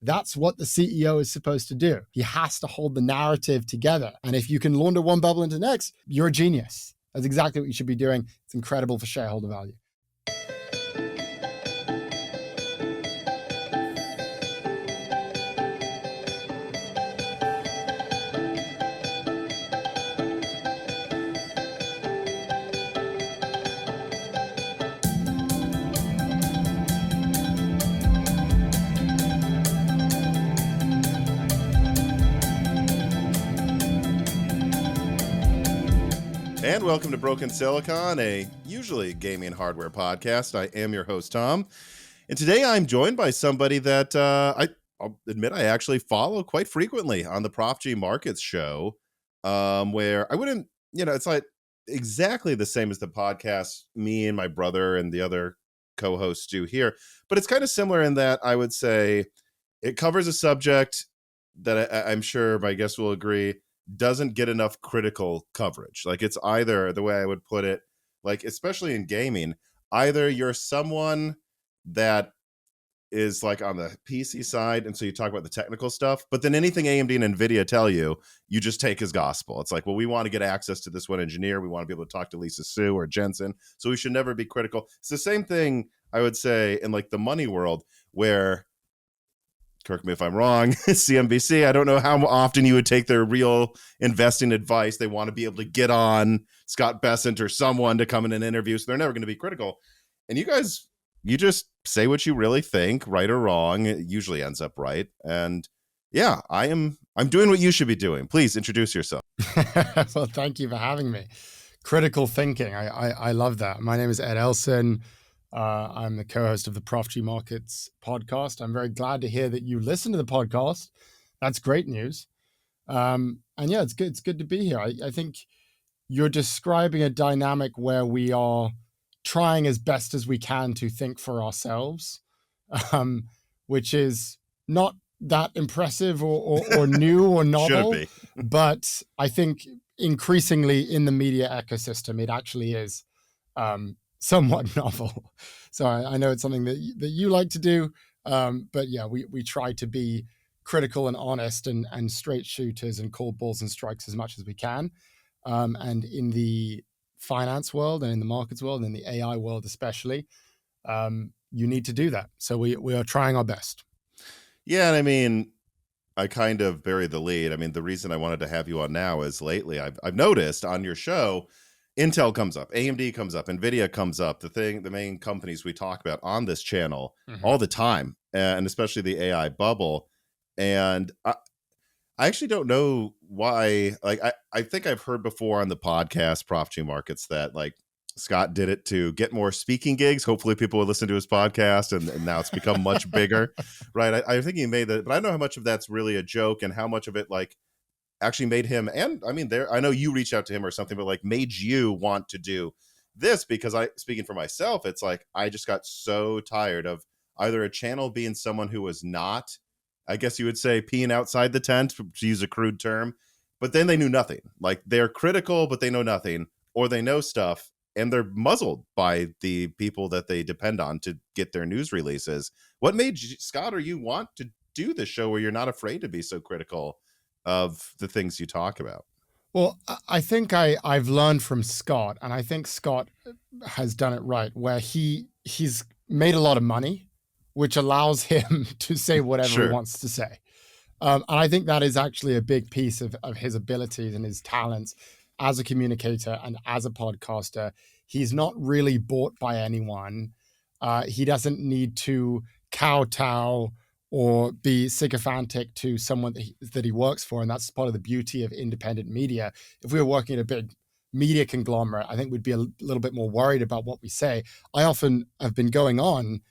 That's what the CEO is supposed to do. He has to hold the narrative together. And if you can launder one bubble into the next, you're a genius. That's exactly what you should be doing. It's incredible for shareholder value. And welcome to Broken Silicon, a usually gaming hardware podcast. I am your host, Tom. And today I'm joined by somebody that I'll admit I actually follow quite frequently on the Prof G Markets show, where I wouldn't, it's like exactly the same as the podcast me and my brother and the other co-hosts do here. But it's kind of similar in that I would say it covers a subject that I'm sure my guests will agree doesn't get enough critical coverage. Like, it's either, the way I would put it, like, especially in gaming, either you're someone that is like on the PC side, and so you talk about the technical stuff, but then anything AMD and Nvidia tell you, you just take as gospel. It's like, well, we want to get access to this one engineer. We want to be able to talk to Lisa Su or Jensen. So we should never be critical. It's the same thing, I would say, in like the money world, where, correct me if I'm wrong, CNBC, I don't know how often you would take their real investing advice. They want to be able to get on Scott Bessent or someone to come in an interview, so they're never going to be critical. And you guys, you just say what you really think, right or wrong. It usually ends up right. And yeah, I'm doing what you should be doing. Please introduce yourself. Well, thank you for having me. Critical thinking. I love that. My name is Ed Elson. I'm the co-host of the Prof G Markets podcast. I'm very glad to hear that you listen to the podcast. That's great news. And yeah, it's good. It's good to be here. I think you're describing a dynamic where we are trying as best as we can to think for ourselves, which is not that impressive or new or novel. Should be. But I think increasingly in the media ecosystem, it actually is somewhat novel. So I know it's something that you like to do, but yeah, we try to be critical and honest and straight shooters and call balls and strikes as much as we can. And in the finance world and in the markets world and in the AI world especially, you need to do that. So we are trying our best. Yeah, and I mean, I kind of buried the lead. I mean, the reason I wanted to have you on now is lately I've noticed on your show, Intel comes up, AMD comes up, Nvidia comes up, the main companies we talk about on this channel all the time, and especially the AI bubble. And I actually don't know why. Like, I think I've heard before on the podcast, Prof G Markets, that like Scott did it to get more speaking gigs. Hopefully people would listen to his podcast, and now it's become much bigger, right? I think he made that, but I don't know how much of that's really a joke and how much of it like actually made him, and I mean, I know you reached out to him or something, but like made you want to do this, because speaking for myself, it's like, I just got so tired of either a channel being someone who was not, I guess you would say, peeing outside the tent, to use a crude term, but then they knew nothing. Like, they're critical, but they know nothing, or they know stuff and they're muzzled by the people that they depend on to get their news releases. What made Scott or you want to do this show where you're not afraid to be so critical of the things you talk about? Well, I think I've learned from Scott, and I think Scott has done it right, where he's made a lot of money, which allows him to say whatever he wants to say. And I think that is actually a big piece of his abilities and his talents as a communicator and as a podcaster. He's not really bought by anyone. He doesn't need to kowtow or be sycophantic to someone that he works for. And that's part of the beauty of independent media. If we were working at a big media conglomerate, I think we'd be a little bit more worried about what we say. I often have been going on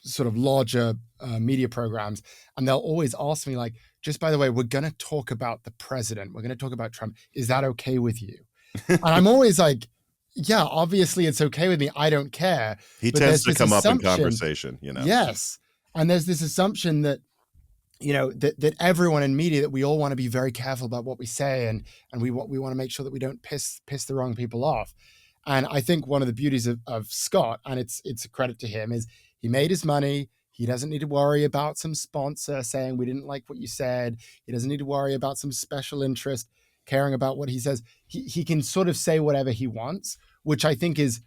sort of larger media programs, and they'll always ask me, like, just by the way, we're going to talk about the president. We're going to talk about Trump. Is that okay with you? And I'm always like, yeah, obviously it's okay with me. I don't care. He tends to come up in conversation, Yes. And there's this assumption that, that everyone in media, that we all want to be very careful about what we say, and we want to make sure that we don't piss the wrong people off. And I think one of the beauties of Scott, and it's a credit to him, is he made his money. He doesn't need to worry about some sponsor saying we didn't like what you said. He doesn't need to worry about some special interest caring about what he says. He can sort of say whatever he wants, which I think is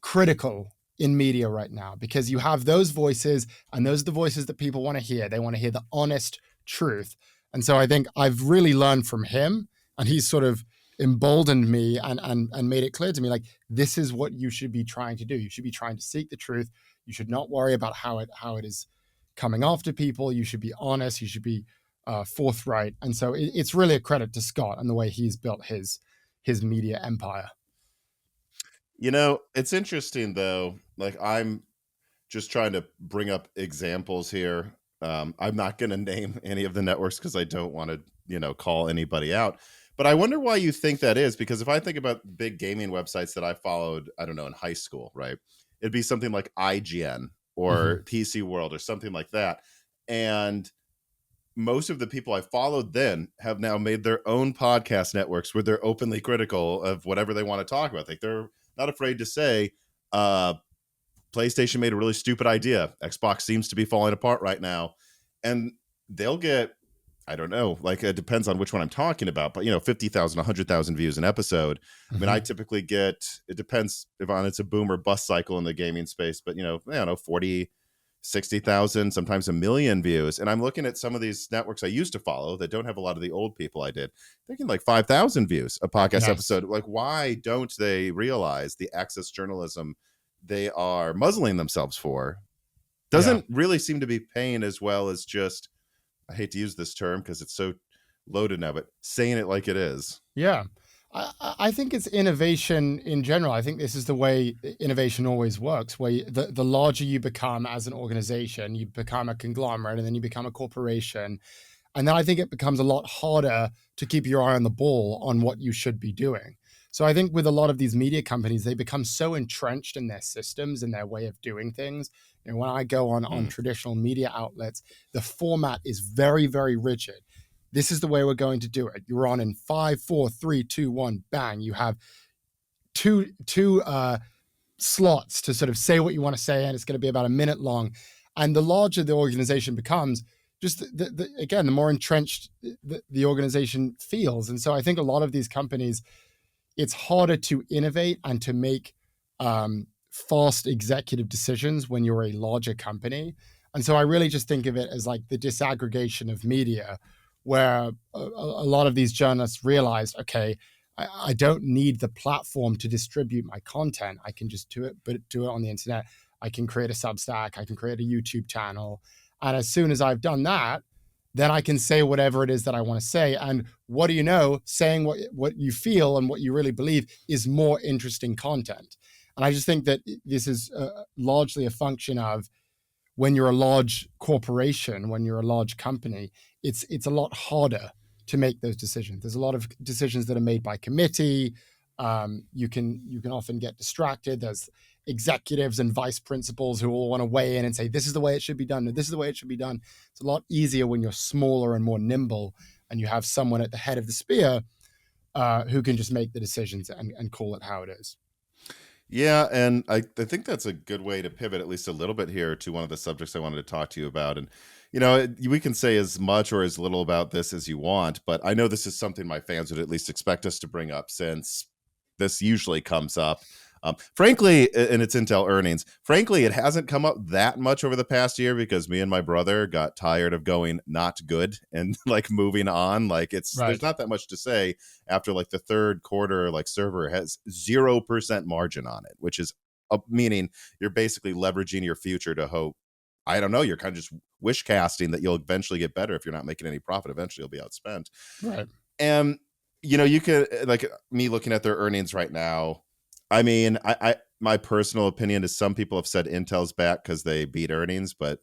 critical in media right now, because you have those voices, and those are the voices that people want to hear. They want to hear the honest truth. And so I think I've really learned from him, and he's sort of emboldened me and made it clear to me, like, this is what you should be trying to do. You should be trying to seek the truth. You should not worry about how it is coming after people. You should be honest. You should be forthright. And so it's really a credit to Scott and the way he's built his media empire. It's interesting though. Like, I'm just trying to bring up examples here. I'm not going to name any of the networks because I don't want to, call anybody out. But I wonder why you think that is, because if I think about big gaming websites that I followed, I don't know, in high school, right? It'd be something like IGN or PC World or something like that. And most of the people I followed then have now made their own podcast networks where they're openly critical of whatever they want to talk about. Like, they're not afraid to say, PlayStation made a really stupid idea. Xbox seems to be falling apart right now. And they'll get, I don't know, like, it depends on which one I'm talking about, but 50,000, 100,000 views an episode. I mean, I typically get, it depends if it's a boom or bust cycle in the gaming space, but I don't know, 40, 60,000, sometimes 1 million views. And I'm looking at some of these networks I used to follow that don't have a lot of the old people I did. They're getting like 5,000 views a podcast episode. Like, why don't they realize the access journalism they are muzzling themselves for doesn't really seem to be paying as well as just, I hate to use this term because it's so loaded now, but saying it like it is. Yeah. I think it's innovation in general. I think this is the way innovation always works, where the larger you become as an organization, you become a conglomerate, and then you become a corporation. And then I think it becomes a lot harder to keep your eye on the ball on what you should be doing. So I think with a lot of these media companies, they become so entrenched in their systems and their way of doing things. When I go on traditional media outlets, the format is very, very rigid. This is the way we're going to do it. You're on in 5, 4, 3, 2, 1, bang. You have two slots to sort of say what you want to say, and it's going to be about a minute long. And the larger the organization becomes, just again, the more entrenched the organization feels. And so I think a lot of these companies, it's harder to innovate and to make fast executive decisions when you're a larger company. And so I really just think of it as like the disaggregation of media, where a lot of these journalists realized, okay, I don't need the platform to distribute my content. I can just do it on the internet. I can create a Substack. I can create a YouTube channel. And as soon as I've done that, then I can say whatever it is that I want to say. And what do you know? Saying what you feel and what you really believe is more interesting content. And I just think that this is largely a function of, when you're a large corporation, when you're a large company, it's a lot harder to make those decisions. There's a lot of decisions that are made by committee. You can often get distracted. There's executives and vice principals who all want to weigh in and say, this is the way it should be done, and this is the way it should be done. It's a lot easier when you're smaller and more nimble, and you have someone at the head of the spear who can just make the decisions and call it how it is. Yeah, and I think that's a good way to pivot at least a little bit here to one of the subjects I wanted to talk to you about. And, we can say as much or as little about this as you want, but I know this is something my fans would at least expect us to bring up, since this usually comes up. Frankly, and it's Intel earnings. Frankly, it hasn't come up that much over the past year because me and my brother got tired of going not good and like moving on. Like, there's not that much to say after like the third quarter. Like, server has 0% margin on it, which is meaning you're basically leveraging your future to hope. I don't know. You're kind of just wish casting that you'll eventually get better. If you're not making any profit, eventually you'll be outspent. Right. And you could, like, me looking at their earnings right now. I mean, I my personal opinion is some people have said Intel's back because they beat earnings, but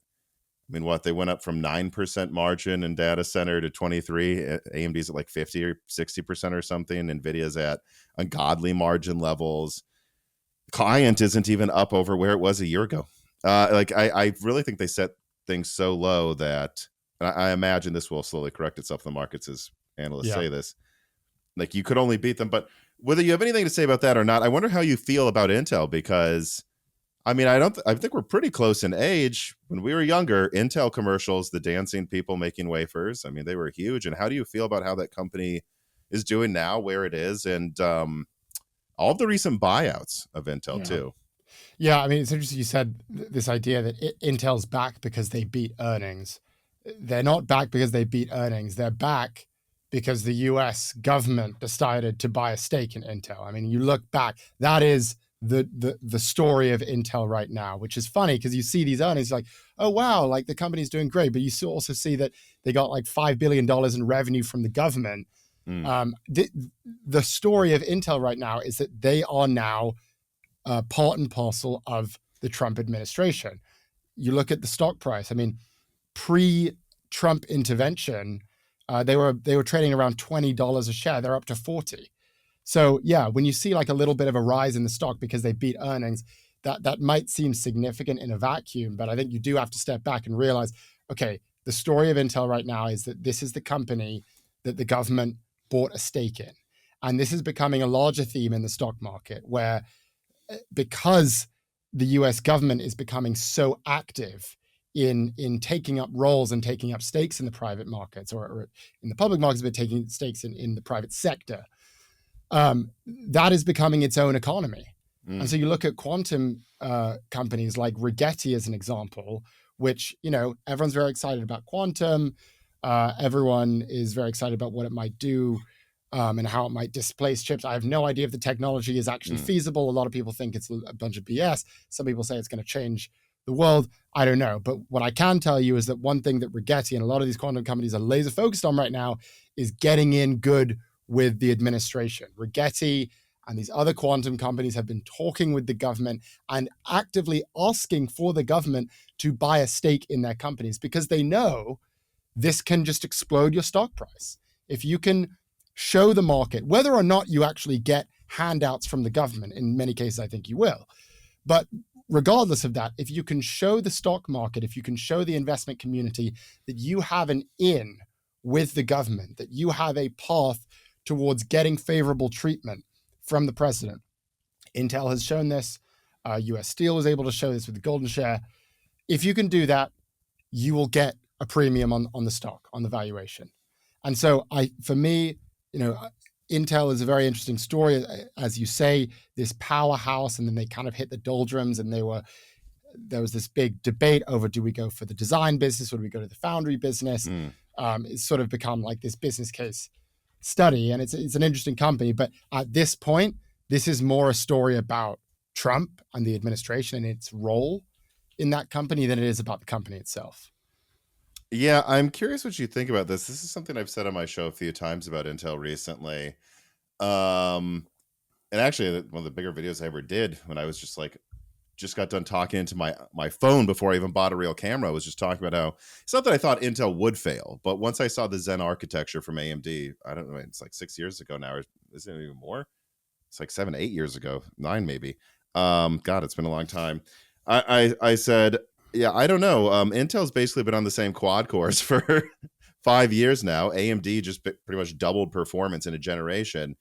I mean, they went up from 9% margin in data center to 23. AMD's at like 50 or 60% or something. Nvidia's at ungodly margin levels. Client isn't even up over where it was a year ago. I really think they set things so low that I imagine this will slowly correct itself in the markets as analysts say this. Like, you could only beat them, but whether you have anything to say about that or not, I wonder how you feel about Intel, because I mean, I think we're pretty close in age. When we were younger, Intel commercials, the dancing people making wafers, I mean, they were huge. And how do you feel about how that company is doing now, where it is, and all of the recent buyouts of Intel too? Yeah, I mean, it's interesting you said this idea that Intel's back because they beat earnings. They're not back because they beat earnings. They're back because the US government decided to buy a stake in Intel. I mean, you look back, that is the story of Intel right now, which is funny because you see these earnings like, oh, wow, like the company's doing great. But you also see that they got like $5 billion in revenue from the government. The story of Intel right now is that they are now part and parcel of the Trump administration. You look at the stock price. I mean, pre-Trump intervention, they were trading around $20 a share. They're up to 40. So yeah, when you see like a little bit of a rise in the stock because they beat earnings, that might seem significant in a vacuum, but I think you do have to step back and realize, okay, the story of Intel right now is that this is the company that the government bought a stake in. And this is becoming a larger theme in the stock market where because the US government is becoming so active in taking up roles and taking up stakes in the private markets or in the public markets, but taking stakes in the private sector, that is becoming its own economy. And so you look at quantum companies like Rigetti as an example, which, you know, everyone's very excited about quantum. Everyone is very excited about what it might do and how it might displace chips. I have no idea if the technology is actually feasible. A lot of people think it's a bunch of BS. Some people say it's going to change the world. I don't know. But what I can tell you is that one thing that Rigetti and a lot of these quantum companies are laser focused on right now is getting in good with the administration. Rigetti and these other quantum companies have been talking with the government and actively asking for the government to buy a stake in their companies because they know this can just explode your stock price. If you can show the market, whether or not you actually get handouts from the government, in many cases I think you will, but regardless of that, if you can show the stock market, if you can show the investment community that you have an in with the government, that you have a path towards getting favorable treatment from the president. Intel has shown this. US Steel was able to show this with the golden share. If you can do that, you will get a premium on the stock, on the valuation. And so for me, you know, Intel is a very interesting story. As you say, this powerhouse, and then they kind of hit the doldrums, and there was this big debate over, do we go for the design business or do we go to the foundry business? It's sort of become like this business case study, and it's an interesting company. But at this point, this is more a story about Trump and the administration and its role in that company than it is about the company itself. Yeah, I'm curious what you think about this. This is something I've said on my show a few times about Intel recently. And actually, one of the bigger videos I ever did when I was just got done talking into my phone before I even bought a real camera, was just talking about how it's not that I thought Intel would fail, but once I saw the Zen architecture from AMD, I don't know, it's like 6 years ago now, or is it even more? It's like 7, 8 years ago, 9 maybe. God, it's been a long time. I said, yeah, I don't know. Intel's basically been on the same quad course for 5 years now. AMD just pretty much doubled performance in a generation.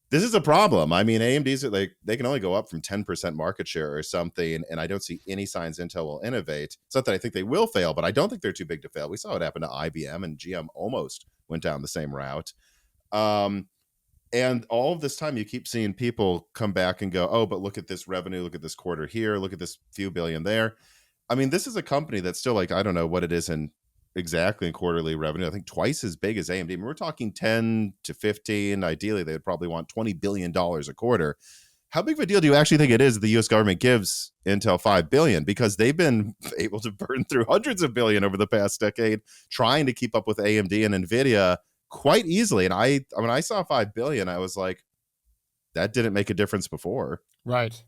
This is a problem. I mean, AMD's they can only go up from 10% market share or something, and I don't see any signs Intel will innovate. It's not that I think they will fail, but I don't think they're too big to fail. We saw what happened to IBM, and GM almost went down the same route. And all of this time, you keep seeing people come back and go, oh, but look at this revenue, look at this quarter here, look at this few billion there. I mean, this is a company that's still like, I don't know what it is exactly in quarterly revenue. I think twice as big as AMD. I mean, we're talking 10 to 15. Ideally, they would probably want $20 billion a quarter. How big of a deal do you actually think it is that the U.S. government gives Intel $5 billion? Because they've been able to burn through hundreds of billion over the past decade trying to keep up with AMD and Nvidia quite easily. And when I saw $5 billion, I was like, that didn't make a difference before. Right.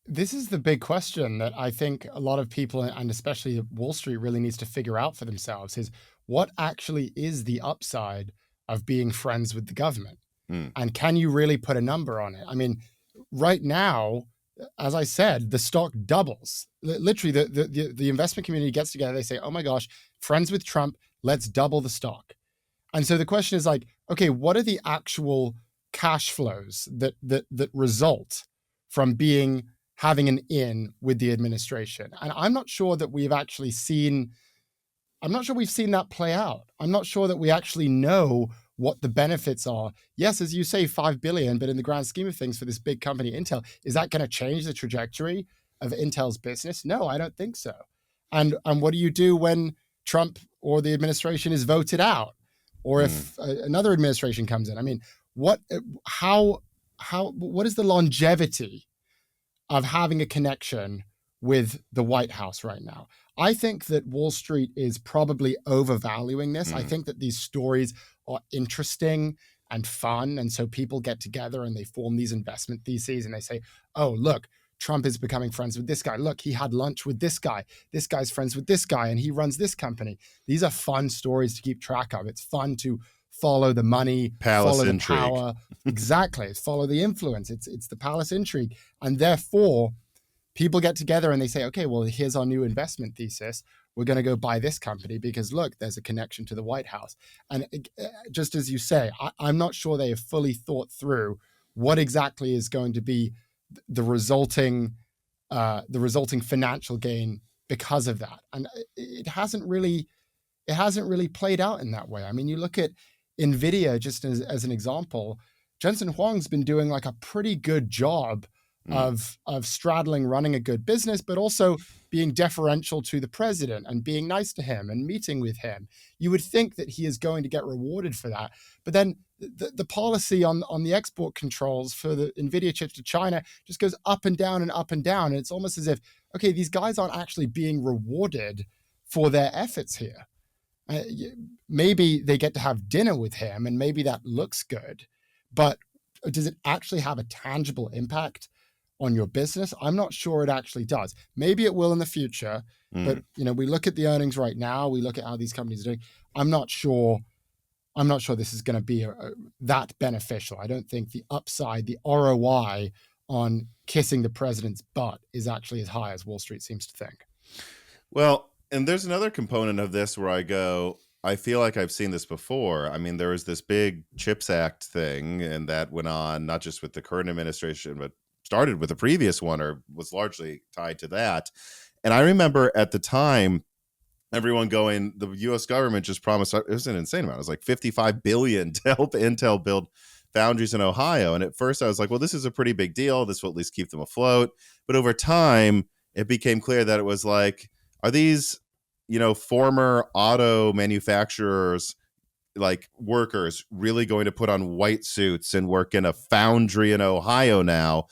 This is the big question that I think a lot of people, and especially Wall Street, really needs to figure out for themselves is what actually is the upside of being friends with the government? And can you really put a number on it? I mean, right now, as I said, the stock doubles. Literally, the investment community gets together. They say, oh my gosh, friends with Trump, let's double the stock. And so the question is like, okay, what are the actual cash flows that result from having an in with the administration. And I'm not sure that we've actually seen, I'm not sure we've seen that play out. I'm not sure that we actually know what the benefits are. Yes, as you say, 5 billion, but in the grand scheme of things for this big company, Intel, is that going to change the trajectory of Intel's business? No, I don't think so. And what do you do when Trump or the administration is voted out? Or if another administration comes in? I mean, what is the longevity of having a connection with the White House right now? I think that Wall Street is probably overvaluing this. I think that these stories are interesting and fun. And so people get together and they form these investment theses and they say, oh, look, Trump is becoming friends with this guy. Look, he had lunch with this guy. This guy's friends with this guy and he runs this company. These are fun stories to keep track of. It's fun to follow the money, palace follow the intrigue. power. Exactly. Follow the influence. It's the palace intrigue. And therefore, people get together and they say, okay, well, here's our new investment thesis. We're going to go buy this company because, look, there's a connection to the White House. And just as you say, I'm not sure they have fully thought through what exactly is going to be the resulting financial gain because of that. And it hasn't really played out in that way. I mean, you look at Nvidia just as an example. Jensen Huang's been doing like a pretty good job of straddling running a good business, but also being deferential to the president and being nice to him and meeting with him. You would think that he is going to get rewarded for that. But then the policy on the export controls for the Nvidia chips to China just goes up and down and up and down. And it's almost as if, okay, these guys aren't actually being rewarded for their efforts here. Maybe they get to have dinner with him and maybe that looks good, but does it actually have a tangible impact on your business? I'm not sure it actually does. Maybe it will in the future, but we look at the earnings right now. We look at how these companies are doing. I'm not sure this is going to be that beneficial. I don't think the upside, the ROI on kissing the president's butt is actually as high as Wall Street seems to think. Well, and there's another component of this where I feel like I've seen this before. I mean, there was this big CHIPS Act thing, and that went on not just with the current administration, but started with the previous one or was largely tied to that. And I remember at the time, everyone going, the U.S. government just promised, it was an insane amount. It was like $55 billion to help Intel build foundries in Ohio. And at first I was like, well, this is a pretty big deal. This will at least keep them afloat. But over time, it became clear that it was like, are these, former auto manufacturers, like workers, really going to put on white suits and work in a foundry in Ohio now?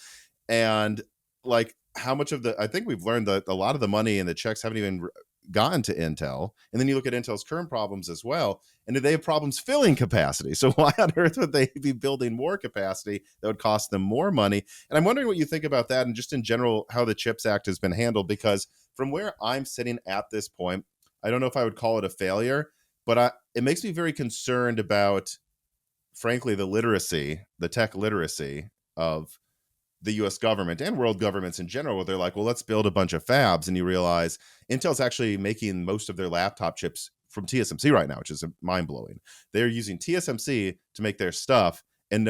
And like, how much of I think we've learned that a lot of the money and the checks haven't even gotten to Intel. And then you look at Intel's current problems as well, and they have problems filling capacity. So why on earth would they be building more capacity that would cost them more money? And I'm wondering what you think about that, and just in general, how the CHIPS Act has been handled, because from where I'm sitting at this point, I don't know if I would call it a failure, but it makes me very concerned about, frankly, the tech literacy of the U.S. government and world governments in general, where they're like, well, let's build a bunch of fabs. And you realize Intel's actually making most of their laptop chips from TSMC right now, which is mind-blowing. They're using TSMC to make their stuff, and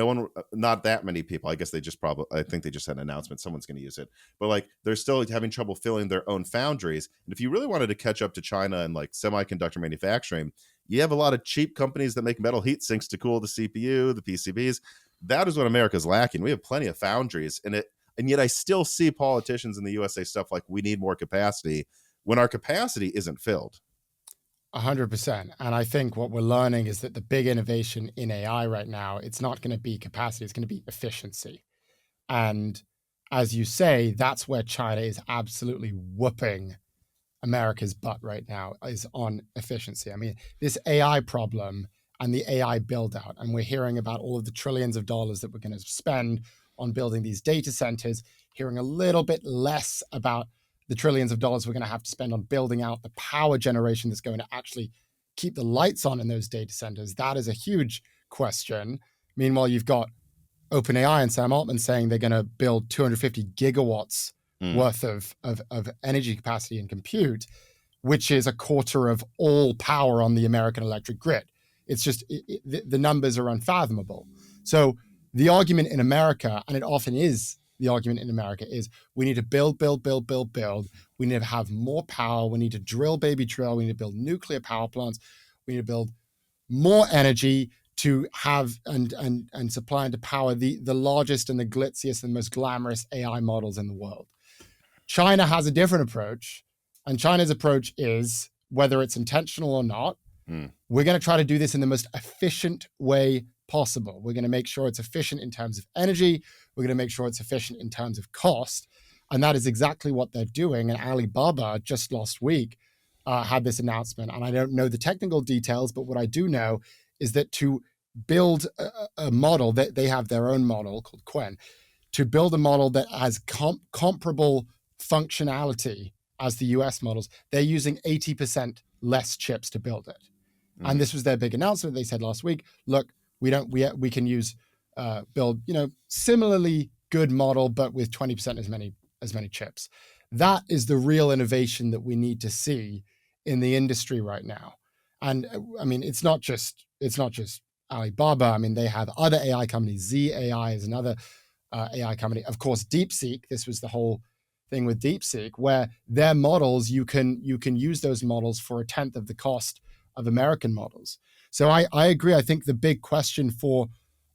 not that many people, I guess I think they just had an announcement, someone's going to use it. But like, they're still having trouble filling their own foundries. And if you really wanted to catch up to China and like semiconductor manufacturing, you have a lot of cheap companies that make metal heat sinks to cool the CPU, the PCBs. That is what America's lacking. We have plenty of foundries, and yet I still see politicians in the US say stuff like, we need more capacity, when our capacity isn't filled. 100%. And I think what we're learning is that the big innovation in AI right now, it's not going to be capacity, it's going to be efficiency. And as you say, that's where China is absolutely whooping America's butt right now, is on efficiency. I mean, this AI problem and the AI build out, and we're hearing about all of the trillions of dollars that we're going to spend on building these data centers, hearing a little bit less about the trillions of dollars we're going to have to spend on building out the power generation that's going to actually keep the lights on in those data centers. That is a huge question. Meanwhile, you've got OpenAI and Sam Altman saying they're going to build 250 gigawatts worth of energy capacity and compute, which is a quarter of all power on the American electric grid. It's just, the numbers are unfathomable. So the argument in America, and it often is the argument in America is we need to build. We need to have more power. We need to drill, baby, drill. We need to build nuclear power plants. We need to build more energy to have and supply and to power the largest and the glitziest and most glamorous AI models in the world. China has a different approach, and China's approach is, whether it's intentional or not, we're going to try to do this in the most efficient way possible. We're going to make sure it's efficient in terms of energy. We're going to make sure it's efficient in terms of cost. And that is exactly what they're doing. And Alibaba just last week had this announcement. And I don't know the technical details, but what I do know is that to build a model, that they have their own model called Quen, to build a model that has comparable functionality as the US models, they're using 80% less chips to build it. And this was their big announcement. They said last week, look, we can use build, similarly good model, but with 20% as many chips. That is the real innovation that we need to see in the industry right now. And I mean, it's not just Alibaba. I mean, they have other AI companies. ZAI is another AI company. Of course, DeepSeek. This was the whole thing with DeepSeek, where their models, you can use those models for a tenth of the cost of American models. So I agree. I think the big question for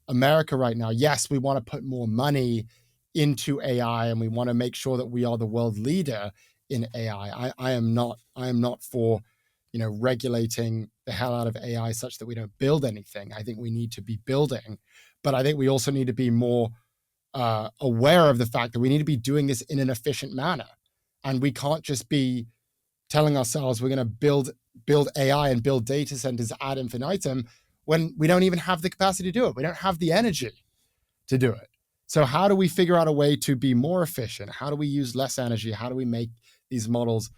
America right now, yes, we want to put more money into AI and we want to make sure that we are the world leader in AI. I am not for, regulating the hell out of AI such that we don't build anything. I think we need to be building, but I think we also need to be more aware of the fact that we need to be doing this in an efficient manner. And we can't just be telling ourselves we're going to build AI and build data centers ad infinitum when we don't even have the capacity to do it. We don't have the energy to do it. So how do we figure out a way to be more efficient? How do we use less energy? How do we make these models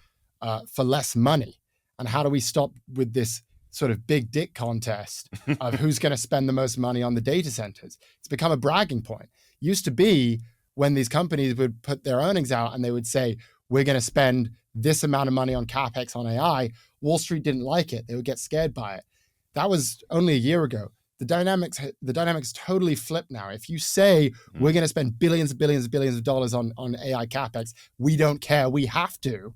for less money? And how do we stop with this sort of big dick contest of who's going to spend the most money on the data centers? It's become a bragging point. Used to be when these companies would put their earnings out and they would say, we're going to spend this amount of money on CapEx on AI. Wall Street didn't like it. They would get scared by it. That was only a year ago. The dynamics totally flipped now. If you say we're going to spend billions of dollars on AI CapEx, we don't care, we have to,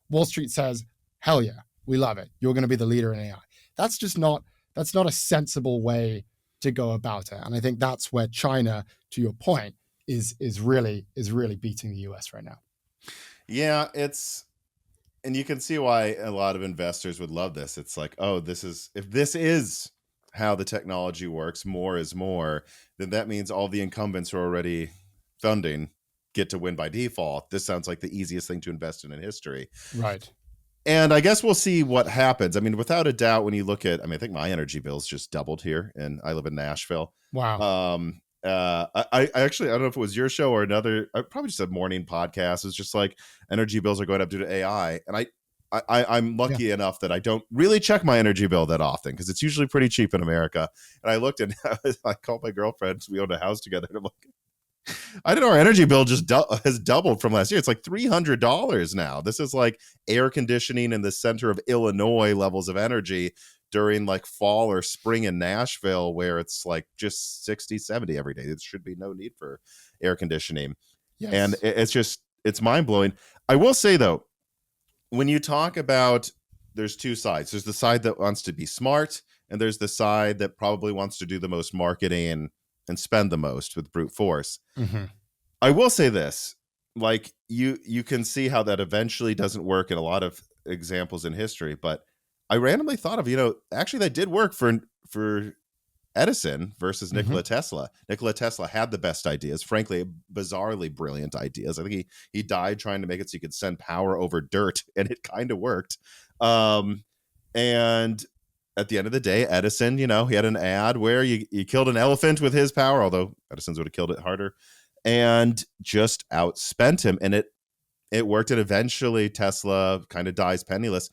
Wall Street says, hell yeah, we love it. You're going to be the leader in AI. That's not a sensible way to go about it. And I think that's where China, to your point, is really beating the US right now. Yeah, and you can see why a lot of investors would love this. It's like, oh, if this is how the technology works, more is more, then that means all the incumbents who are already funding get to win by default. This sounds like the easiest thing to invest in history. Right. And I guess we'll see what happens. I mean, without a doubt, when you look at, I think my energy bills just doubled here, and I live in Nashville. Wow. I actually, I don't know if it was your show or another, probably just a morning podcast. It's just like energy bills are going up due to AI. And I'm lucky enough that I don't really check my energy bill that often because it's usually pretty cheap in America. And I looked and I called my girlfriend. We owned a house together. And I'm like, I didn't know our energy bill just has doubled from last year. It's like $300 now. This is like air conditioning in the center of Illinois levels of energy during like fall or spring in Nashville, where it's like just 60, 70 every day. There should be no need for air conditioning. Yes. And it's mind blowing. I will say though, when you talk about, there's two sides. There's the side that wants to be smart, and there's the side that probably wants to do the most marketing and spend the most with brute force. Mm-hmm. I will say this, like you can see how that eventually doesn't work in a lot of examples in history, but I randomly thought of, actually that did work for Edison versus Nikola Tesla. Nikola Tesla had the best ideas, frankly, bizarrely brilliant ideas. I think he died trying to make it so you could send power over dirt, and it kind of worked. And at the end of the day, Edison, he had an ad where you killed an elephant with his power, although Edison's would have killed it harder, and just outspent him. And it worked. And eventually Tesla kind of dies penniless.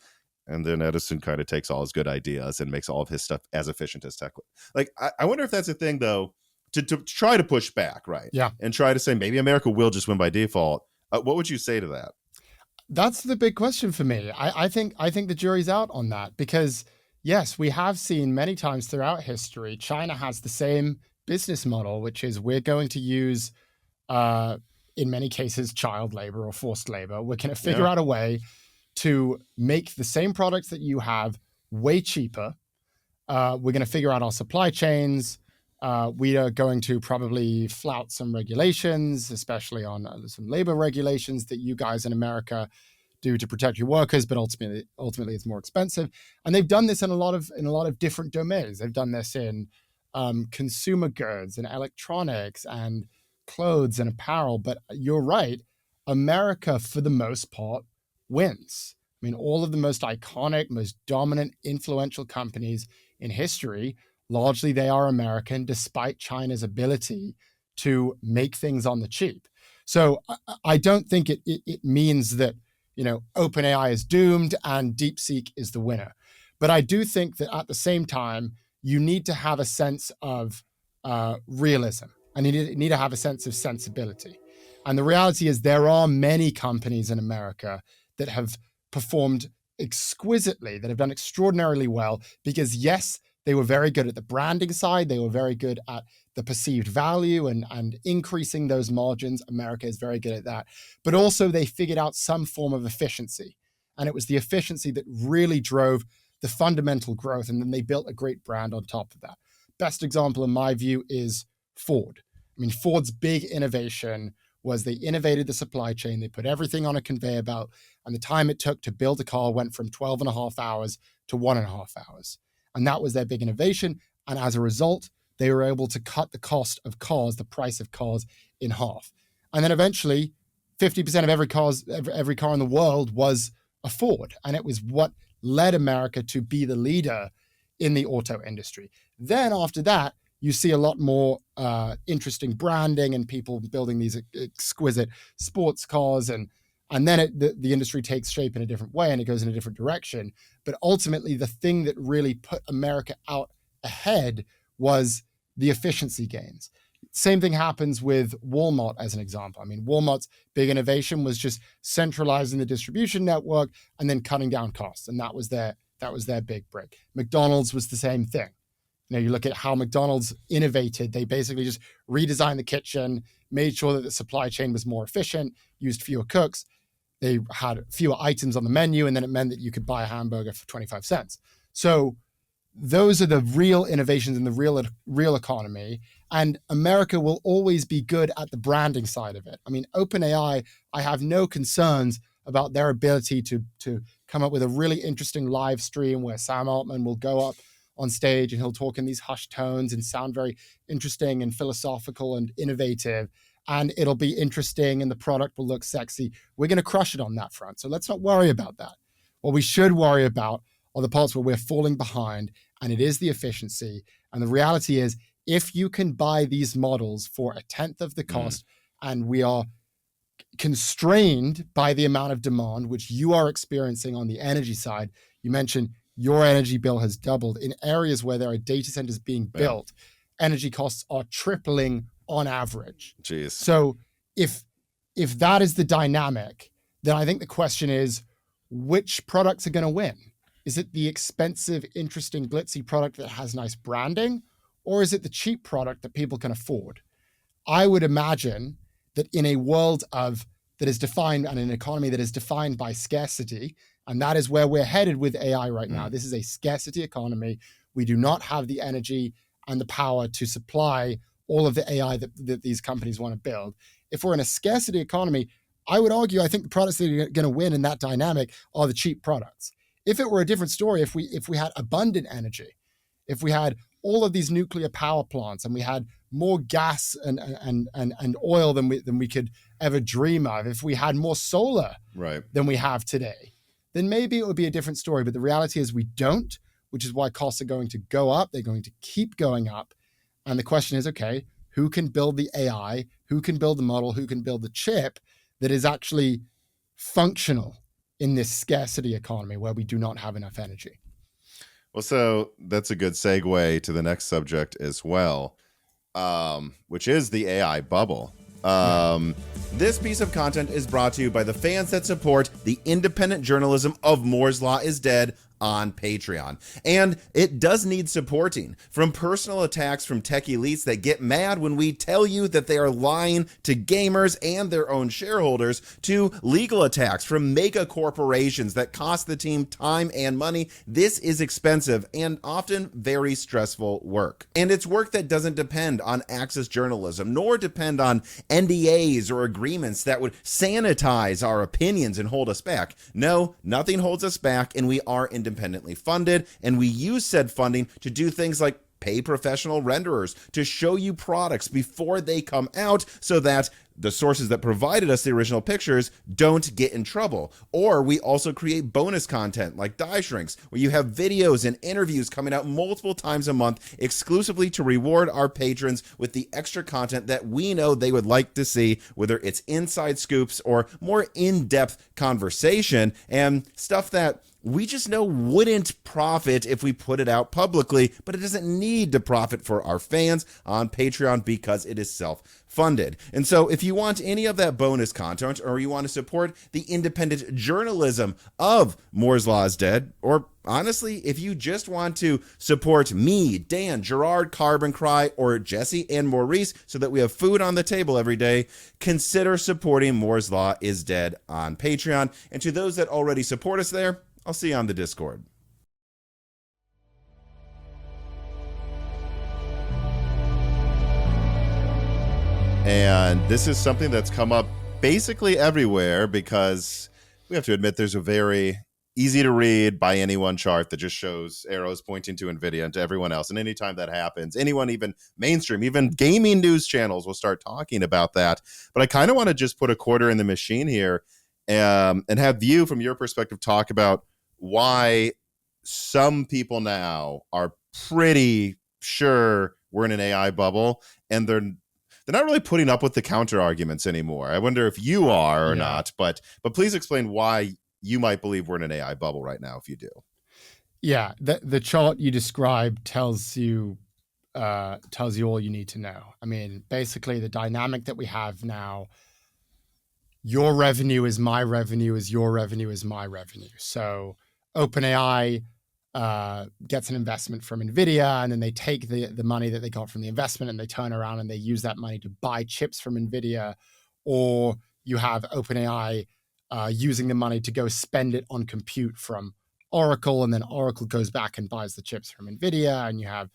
And then Edison kind of takes all his good ideas and makes all of his stuff as efficient as Tesla. Like, I wonder if that's a thing, though, to try to push back, right? Yeah. And try to say maybe America will just win by default. What would you say to that? That's the big question for me. I think the jury's out on that because, yes, we have seen many times throughout history, China has the same business model, which is we're going to use in many cases, child labor or forced labor. We're going to figure out a way to make the same products that you have way cheaper. We're going to figure out our supply chains. We are going to probably flout some regulations, especially on some labor regulations that you guys in America do to protect your workers, but ultimately it's more expensive. And they've done this in a lot of different domains. They've done this in consumer goods and electronics and clothes and apparel. But you're right, America, for the most part, wins. I mean, all of the most iconic, most dominant, influential companies in history, largely they are American, despite China's ability to make things on the cheap. So I don't think it means that, OpenAI is doomed and DeepSeek is the winner. But I do think that at the same time, you need to have a sense of realism, and you need to have a sense of sensibility. And the reality is there are many companies in America that have performed exquisitely, that have done extraordinarily well, because yes, they were very good at the branding side. They were very good at the perceived value and increasing those margins. America is very good at that. But also they figured out some form of efficiency. And it was the efficiency that really drove the fundamental growth. And then they built a great brand on top of that. Best example, in my view, is Ford. I mean, Ford's big innovation was they innovated the supply chain. They put everything on a conveyor belt. And the time it took to build a car went from 12 and a half hours to 1.5 hours. And that was their big innovation. And as a result, they were able to cut the cost of cars, the price of cars, in half. And then eventually, 50% of every car in the world was a Ford. And it was what led America to be the leader in the auto industry. Then after that, you see a lot more interesting branding and people building these exquisite sports cars. And then the industry takes shape in a different way and it goes in a different direction. But ultimately, the thing that really put America out ahead was the efficiency gains. Same thing happens with Walmart as an example. I mean, Walmart's big innovation was just centralizing the distribution network and then cutting down costs. And that was their big break. McDonald's was the same thing. You look at how McDonald's innovated. They basically just redesigned the kitchen, made sure that the supply chain was more efficient, used fewer cooks. They had fewer items on the menu, and then it meant that you could buy a hamburger for 25 cents. So those are the real innovations in the real economy. And America will always be good at the branding side of it. I mean, OpenAI, I have no concerns about their ability to come up with a really interesting live stream where Sam Altman will go up on stage and he'll talk in these hushed tones and sound very interesting and philosophical and innovative. And it'll be interesting and the product will look sexy. We're going to crush it on that front. So let's not worry about that. What we should worry about are the parts where we're falling behind, and it is the efficiency. And the reality is, if you can buy these models for 1/10 of the cost, and we are constrained by the amount of demand, which you are experiencing on the energy side. You mentioned your energy bill has doubled. In areas where there are data centers being built, energy costs are tripling on average. Jeez. So if that is the dynamic, then I think the question is, which products are going to win? Is it the expensive, interesting, glitzy product that has nice branding, or is it the cheap product that people can afford? I would imagine that in a world that is defined, and an economy that is defined by scarcity, and that is where we're headed with AI right now. This is a scarcity economy. We do not have the energy and the power to supply all of the AI that these companies want to build. If we're in a scarcity economy, I would argue, I think the products that are going to win in that dynamic are the cheap products. If it were a different story, if we had abundant energy, if we had all of these nuclear power plants and we had more gas and oil than we could ever dream of, if we had more solar than we have today, then maybe it would be a different story. But the reality is we don't, which is why costs are going to go up. They're going to keep going up. And the question is, okay, who can build the AI? Who can build the model? Who can build the chip that is actually functional in this scarcity economy where we do not have enough energy? Well, so that's a good segue to the next subject as well, which is the AI bubble. This piece of content is brought to you by the fans that support the independent journalism of Moore's Law is Dead on Patreon. And it does need supporting. From personal attacks from tech elites that get mad when we tell you that they are lying to gamers and their own shareholders, to legal attacks from mega corporations that cost the team time and money. This is expensive and often very stressful work. And it's work that doesn't depend on access journalism, nor depend on NDAs or agreements that would sanitize our opinions and hold us back. No, nothing holds us back, and we are independently funded, and we use said funding to do things like pay professional renderers to show you products before they come out so that the sources that provided us the original pictures don't get in trouble. Or we also create bonus content like Die Shrinks, where you have videos and interviews coming out multiple times a month exclusively to reward our patrons with the extra content that we know they would like to see, whether it's inside scoops or more in-depth conversation and stuff that we just know wouldn't profit if we put it out publicly, but it doesn't need to profit for our fans on Patreon because it is self-funded. And so if you want any of that bonus content, or you want to support the independent journalism of Moore's Law is Dead, or honestly, if you just want to support me, Dan, Gerard, Carbon Cry, or Jesse and Maurice so that we have food on the table every day, consider supporting Moore's Law is Dead on Patreon. And to those that already support us there, I'll see you on the Discord. And this is something that's come up basically everywhere because we have to admit there's a very easy to read by anyone chart that just shows arrows pointing to Nvidia and to everyone else. And anytime that happens, anyone, even mainstream, even gaming news channels will start talking about that. But I kind of want to just put a quarter in the machine here and have you, from your perspective, talk about why some people now are pretty sure we're in an AI bubble, and they're not really putting up with the counter arguments anymore. I wonder if you are or not, but please explain why you might believe we're in an AI bubble right now if you do. Yeah, the chart you described tells you all you need to know. I mean, basically the dynamic that we have now, your revenue is my revenue, is your revenue is my revenue. So OpenAI gets an investment from Nvidia, and then they take the money that they got from the investment and they turn around and they use that money to buy chips from Nvidia. Or you have OpenAI using the money to go spend it on compute from Oracle, and then Oracle goes back and buys the chips from Nvidia, and you have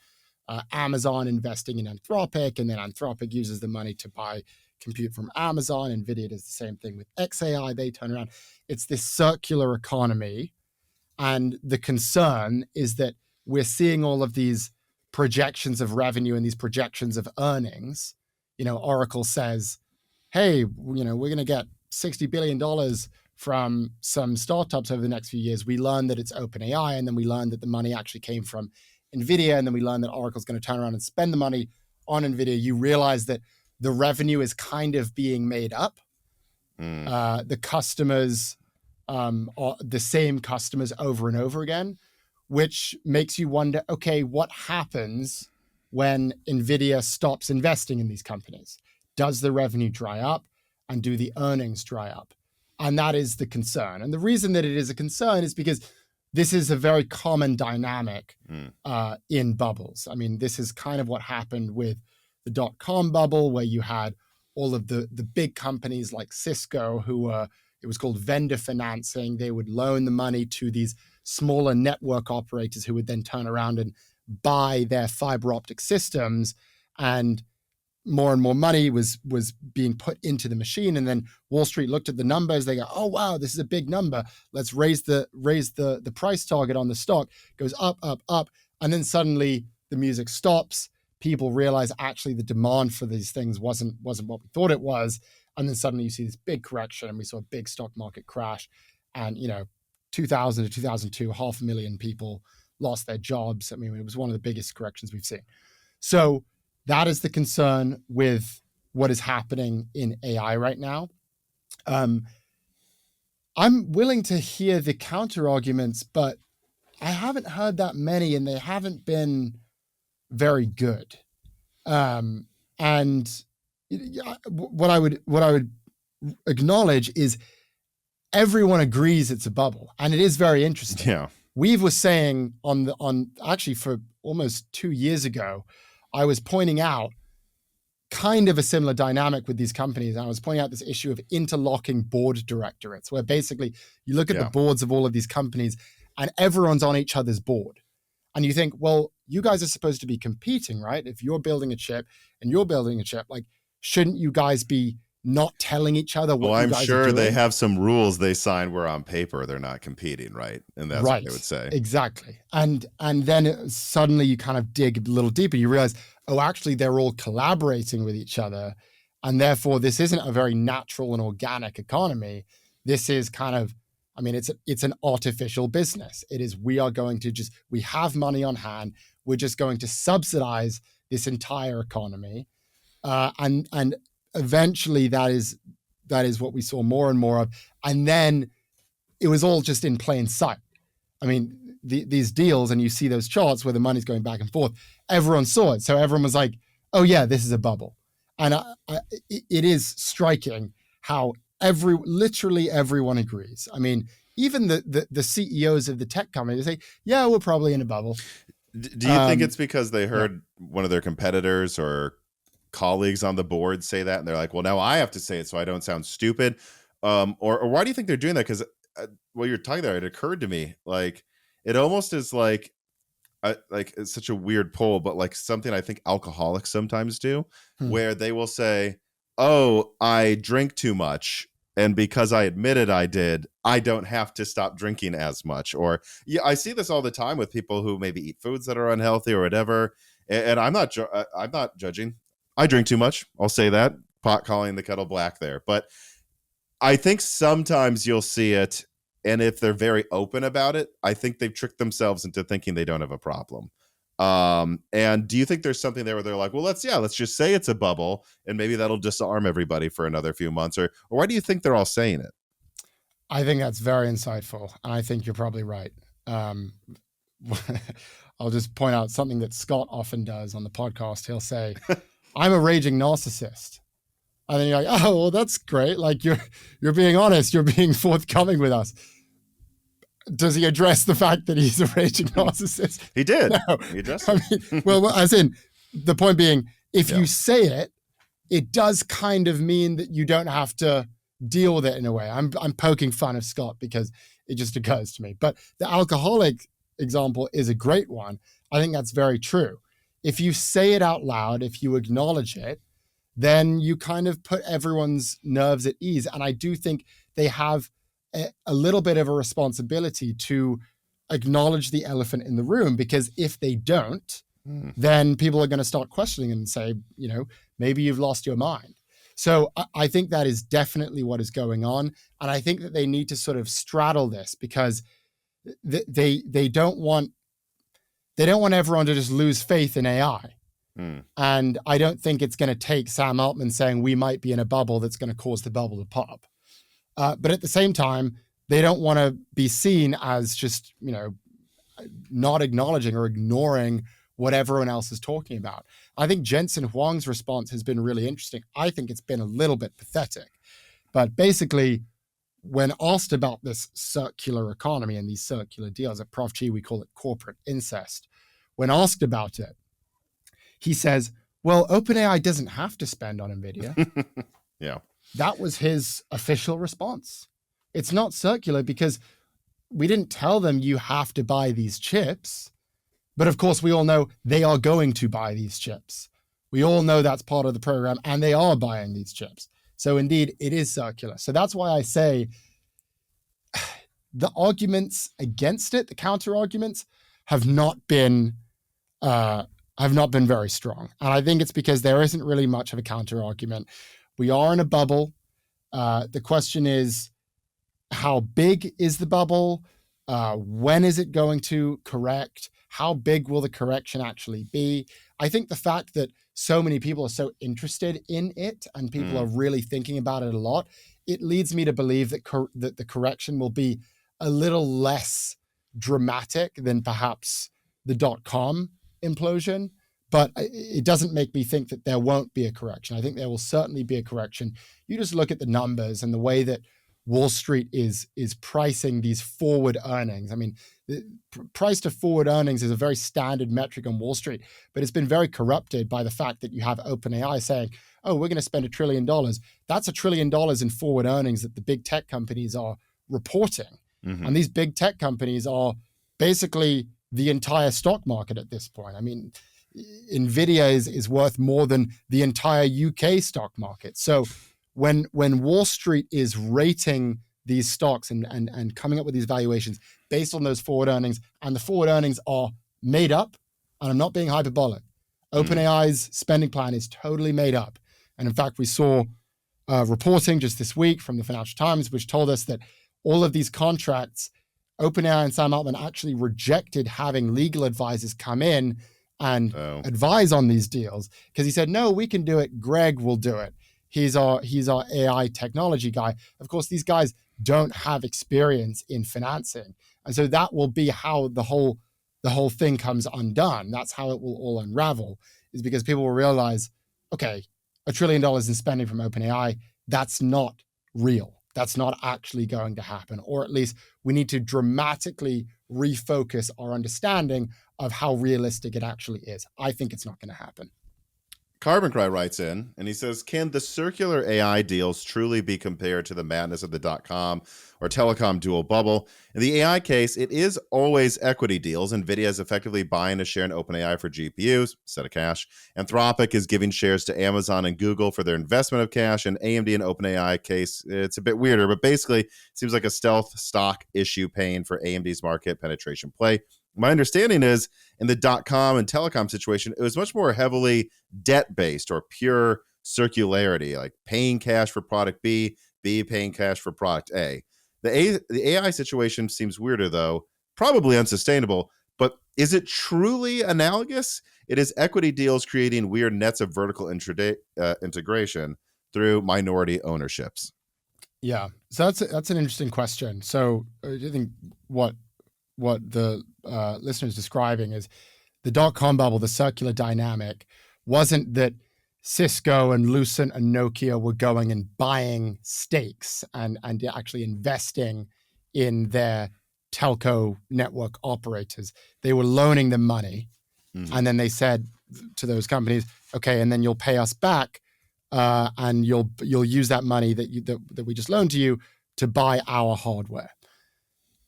Amazon investing in Anthropic, and then Anthropic uses the money to buy compute from Amazon. Nvidia does the same thing with XAI. They turn around. It's this circular economy. And the concern is that we're seeing all of these projections of revenue and these projections of earnings. You know, Oracle says, hey, we're going to get $60 billion from some startups over the next few years. We learned that it's OpenAI, and then we learned that the money actually came from Nvidia, and then we learned that Oracle's going to turn around and spend the money on Nvidia. You realize that the revenue is kind of being made up. The customers are the same customers over and over again, which makes you wonder, okay, what happens when Nvidia stops investing in these companies? Does the revenue dry up, and do the earnings dry up? And that is the concern. And the reason that it is a concern is because this is a very common dynamic in bubbles. I mean, this is kind of what happened with the Dotcom bubble, where you had all of the big companies like Cisco who were, it was called vendor financing. They would loan the money to these smaller network operators who would then turn around and buy their fiber optic systems, and more money was being put into the machine. And then Wall Street looked at the numbers. They go, oh, wow, this is a big number. Let's raise the price target on the stock. It goes up. And then suddenly the music stops. People realize actually the demand for these things wasn't what we thought it was. And then suddenly you see this big correction, and we saw a big stock market crash. And, 2000 to 2002, 500,000 people lost their jobs. I mean, it was one of the biggest corrections we've seen. So that is the concern with what is happening in AI right now. I'm willing to hear the counter arguments, but I haven't heard that many, and they haven't been very good. And what I would acknowledge is everyone agrees it's a bubble, and it is very interesting. Yeah. Weave was saying on actually for almost 2 years ago, I was pointing out kind of a similar dynamic with these companies. And I was pointing out this issue of interlocking board directorates, where basically you look at the boards of all of these companies and everyone's on each other's board. And you think, well, you guys are supposed to be competing, right? If you're building a chip and you're building a chip, like, shouldn't you guys be not telling each other what you guys are doing? I'm sure they have some rules they sign where on paper they're not competing, right? And that's what they would say. Exactly. And then suddenly you kind of dig a little deeper. You realize, oh, actually, they're all collaborating with each other. And therefore, this isn't a very natural and organic economy. This is kind of, I mean, it's an artificial business. It is, we have money on hand. We're just going to subsidize this entire economy. And eventually that is what we saw more and more of. And then it was all just in plain sight. I mean, these deals, and you see those charts where the money's going back and forth, everyone saw it. So everyone was like, oh yeah, this is a bubble. And it is striking how literally everyone agrees. I mean, even the CEOs of the tech companies say, yeah, we're probably in a bubble. Do you think it's because they heard one of their competitors or colleagues on the board say that, and they're like, well, now I have to say it so I don't sound stupid? Or why do you think they're doing that? Because while you're talking there, it occurred to me, like, it almost is like it's such a weird poll, but like something I think alcoholics sometimes do, where they will say, oh, I drink too much, and because I admitted I did, I don't have to stop drinking as much. Or I see this all the time with people who maybe eat foods that are unhealthy or whatever. And I'm not judging. I drink too much. I'll say that. Pot calling the kettle black there. But I think sometimes you'll see it, and if they're very open about it, I think they've tricked themselves into thinking they don't have a problem. And do you think there's something there where they're like, well, let's just say it's a bubble, and maybe that'll disarm everybody for another few months? Or why do you think they're all saying it? I think that's very insightful, and I think you're probably right. I'll just point out something that Scott often does on the podcast. He'll say, I'm a raging narcissist. And then you're like, oh, well, that's great. Like, you're being honest. You're being forthcoming with us. Does he address the fact that he's a raging narcissist? He did. No. He addressed it. I mean, well, as in, the point being, if you say it, it does kind of mean that you don't have to deal with it in a way. I'm poking fun of Scott because it just occurs to me. But the alcoholic example is a great one. I think that's very true. If you say it out loud, if you acknowledge it, then you kind of put everyone's nerves at ease. And I do think they have a little bit of a responsibility to acknowledge the elephant in the room, because if they don't, then people are going to start questioning and say, maybe you've lost your mind. So I think that is definitely what is going on. And I think that they need to sort of straddle this, because they don't want everyone to just lose faith in AI. And I don't think it's going to take Sam Altman saying we might be in a bubble that's going to cause the bubble to pop. But at the same time, they don't want to be seen as just, not acknowledging or ignoring what everyone else is talking about. I think Jensen Huang's response has been really interesting. I think it's been a little bit pathetic. But basically, when asked about this circular economy and these circular deals, at Prof G, we call it corporate incest. When asked about it, he says, well, OpenAI doesn't have to spend on Nvidia. Yeah. That was his official response. It's not circular because we didn't tell them you have to buy these chips. But of course, we all know they are going to buy these chips. We all know that's part of the program, and they are buying these chips. So indeed, it is circular. So that's why I say the arguments against it, the counter arguments, have not been very strong. And I think it's because there isn't really much of a counter argument. We are in a bubble. The question is, how big is the bubble? When is it going to correct? How big will the correction actually be? I think the fact that so many people are so interested in it and people are really thinking about it a lot, it leads me to believe that that the correction will be a little less dramatic than perhaps the .com implosion. But it doesn't make me think that there won't be a correction. I think there will certainly be a correction. You just look at the numbers and the way that Wall Street is pricing these forward earnings. I mean, price to forward earnings is a very standard metric on Wall Street, but it's been very corrupted by the fact that you have OpenAI saying, oh, we're going to spend $1 trillion. That's $1 trillion in forward earnings that the big tech companies are reporting. Mm-hmm. And these big tech companies are basically the entire stock market at this point. I mean, Nvidia is worth more than the entire UK stock market. So when Wall Street is rating these stocks and coming up with these valuations based on those forward earnings, and the forward earnings are made up, and I'm not being hyperbolic, OpenAI's spending plan is totally made up. And in fact, we saw reporting just this week from the Financial Times, which told us that all of these contracts, OpenAI and Sam Altman actually rejected having legal advisors come in and advise on these deals, because he said, no, we can do it. Greg will do it. He's our AI technology guy. Of course, these guys don't have experience in financing. And so that will be how the whole thing comes undone. That's how it will all unravel, is because people will realize, okay, $1 trillion in spending from OpenAI, that's not real. That's not actually going to happen. Or at least we need to dramatically refocus our understanding of how realistic it actually is. I think it's not going to happen. Carbon Cry writes in, and he says, can the circular AI deals truly be compared to the madness of the .com or telecom dual bubble? In the AI case, it is always equity deals. Nvidia is effectively buying a share in OpenAI for GPUs, instead of cash. Anthropic is giving shares to Amazon and Google for their investment of cash. And AMD and OpenAI case, it's a bit weirder, but basically it seems like a stealth stock issue paying for AMD's market penetration play. My understanding is in the .com and telecom situation, it was much more heavily debt-based or pure circularity, like paying cash for product B, B paying cash for product A. The AI situation seems weirder, though, probably unsustainable, but is it truly analogous? It is equity deals creating weird nets of vertical integration through minority ownerships. Yeah, so that's an interesting question. So I think what the listener is describing is the .com bubble, the circular dynamic, wasn't that Cisco and Lucent and Nokia were going and buying stakes and actually investing in their telco network operators. They were loaning them money. Mm-hmm. And then they said to those companies, okay, and then you'll pay us back and you'll use that money that we just loaned to you to buy our hardware.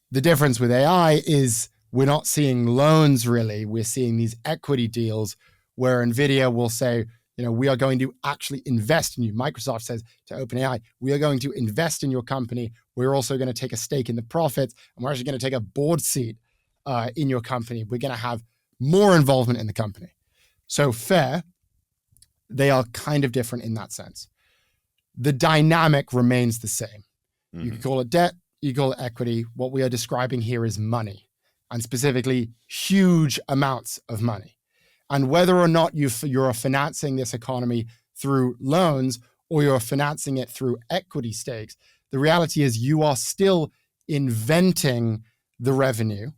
The difference with AI is we're not seeing loans really. We're seeing these equity deals where Nvidia will say, we are going to actually invest in you. Microsoft says to OpenAI, we are going to invest in your company. We're also going to take a stake in the profits, and we're actually going to take a board seat in your company. We're going to have more involvement in the company. So fair, they are kind of different in that sense. The dynamic remains the same. Mm-hmm. You can call it debt, you call it equity. What we are describing here is money, and specifically huge amounts of money. And whether or not you're financing this economy through loans or you're financing it through equity stakes, the reality is you are still inventing the revenue,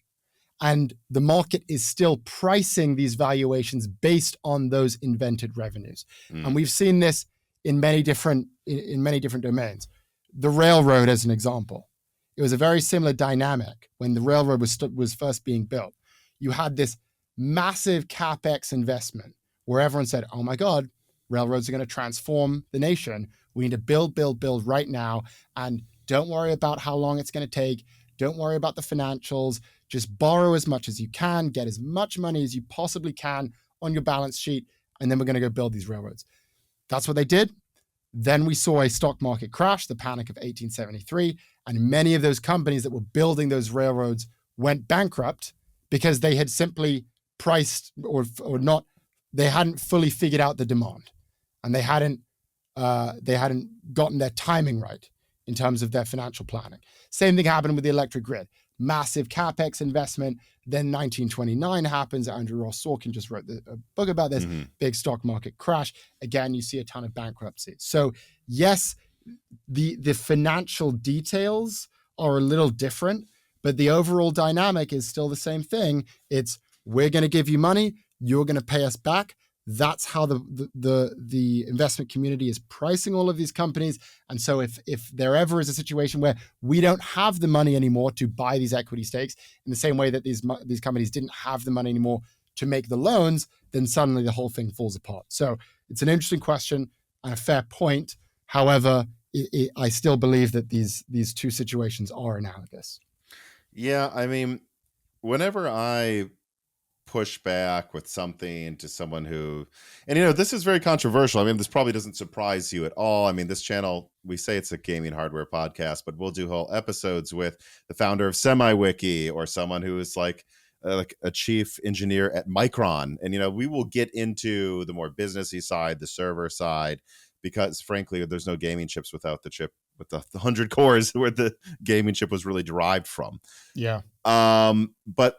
and the market is still pricing these valuations based on those invented revenues. Mm. And we've seen this in many different domains. The railroad, as an example, it was a very similar dynamic when the railroad was first being built. You had this massive capex investment where everyone said, oh my God, railroads are going to transform the nation. We need to build right now. And don't worry about how long it's going to take. Don't worry about the financials. Just borrow as much as you can, get as much money as you possibly can on your balance sheet, and then we're going to go build these railroads. That's what they did. Then we saw a stock market crash, the Panic of 1873, and many of those companies that were building those railroads went bankrupt because they had simply priced or not, they hadn't fully figured out the demand, and they hadn't gotten their timing right in terms of their financial planning. Same thing happened with the electric grid. Massive capex investment. Then 1929 happens. Andrew Ross Sorkin just wrote a book about this. Mm-hmm. Big stock market crash. Again, you see a ton of bankruptcies. So yes, the financial details are a little different, but the overall dynamic is still the same thing. It's we're going to give you money. You're going to pay us back. That's how the investment community is pricing all of these companies. And so if there ever is a situation where we don't have the money anymore to buy these equity stakes, in the same way that these companies didn't have the money anymore to make the loans, then suddenly the whole thing falls apart. So it's an interesting question and a fair point. However, I still believe that these two situations are analogous. Yeah, I mean, whenever I push back with something to someone who, and this is very controversial. I mean, this probably doesn't surprise you at all. I mean, this channel, we say it's a gaming hardware podcast, but we'll do whole episodes with the founder of SemiWiki or someone who is like a chief engineer at Micron. And, we will get into the more businessy side, the server side, because frankly, there's no gaming chips without the chip with the 100 cores where the gaming chip was really derived from. Yeah. But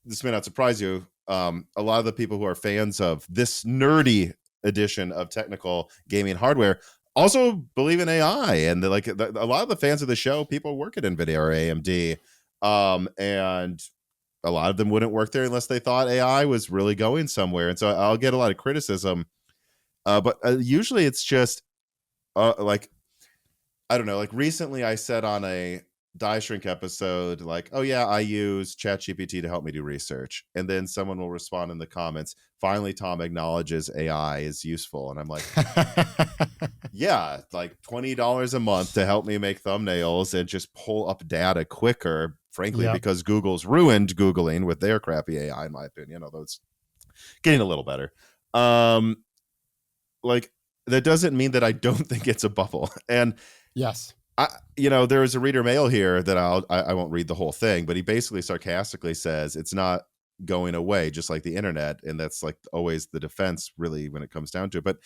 this may not surprise you. A lot of the people who are fans of this nerdy edition of technical gaming hardware also believe in AI. And a lot of the fans of the show, people work at Nvidia or AMD. And a lot of them wouldn't work there unless they thought AI was really going somewhere. And so I'll get a lot of criticism. But usually it's just I don't know, recently I said on a Die Shrink episode, oh yeah, I use ChatGPT to help me do research. And then someone will respond in the comments, finally, Tom acknowledges AI is useful. And I'm like, yeah, $20 a month to help me make thumbnails and just pull up data quicker, frankly, because Google's ruined Googling with their crappy AI, in my opinion, although it's getting a little better. That doesn't mean that I don't think it's a bubble. And yes, there is a reader mail here that I won't read the whole thing, but he basically sarcastically says it's not going away, just like the internet. And that's always the defense, really, when it comes down to it. But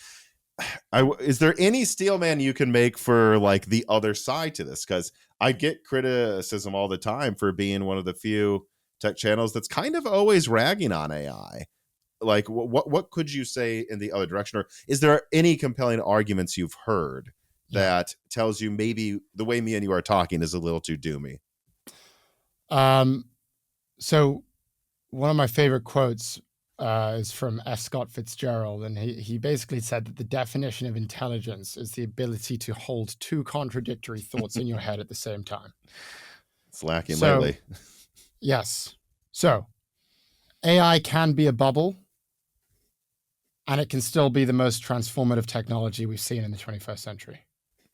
is there any steel man you can make for the other side to this? Because I get criticism all the time for being one of the few tech channels that's kind of always ragging on AI. What could you say in the other direction? Or is there any compelling arguments you've heard that tells you maybe the way me and you are talking is a little too doomy? So one of my favorite quotes is from F. Scott Fitzgerald, and he basically said that the definition of intelligence is the ability to hold two contradictory thoughts in your head at the same time. It's lacking lately. Yes. So AI can be a bubble, and it can still be the most transformative technology we've seen in the 21st century.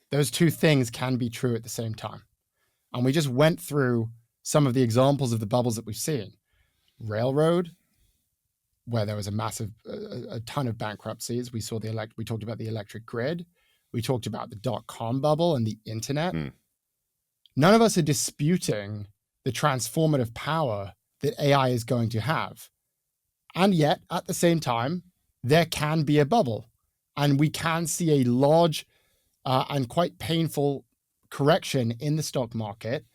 Those two things can be true at the same time. And we just went through some of the examples of the bubbles that we've seen. Railroad, where there was a ton of bankruptcies. We talked about the electric grid. We talked about the dot-com bubble and the internet. None of us are disputing the transformative power that AI is going to have. And yet, at the same time, there can be a bubble. And we can see a large and quite painful correction in the stock market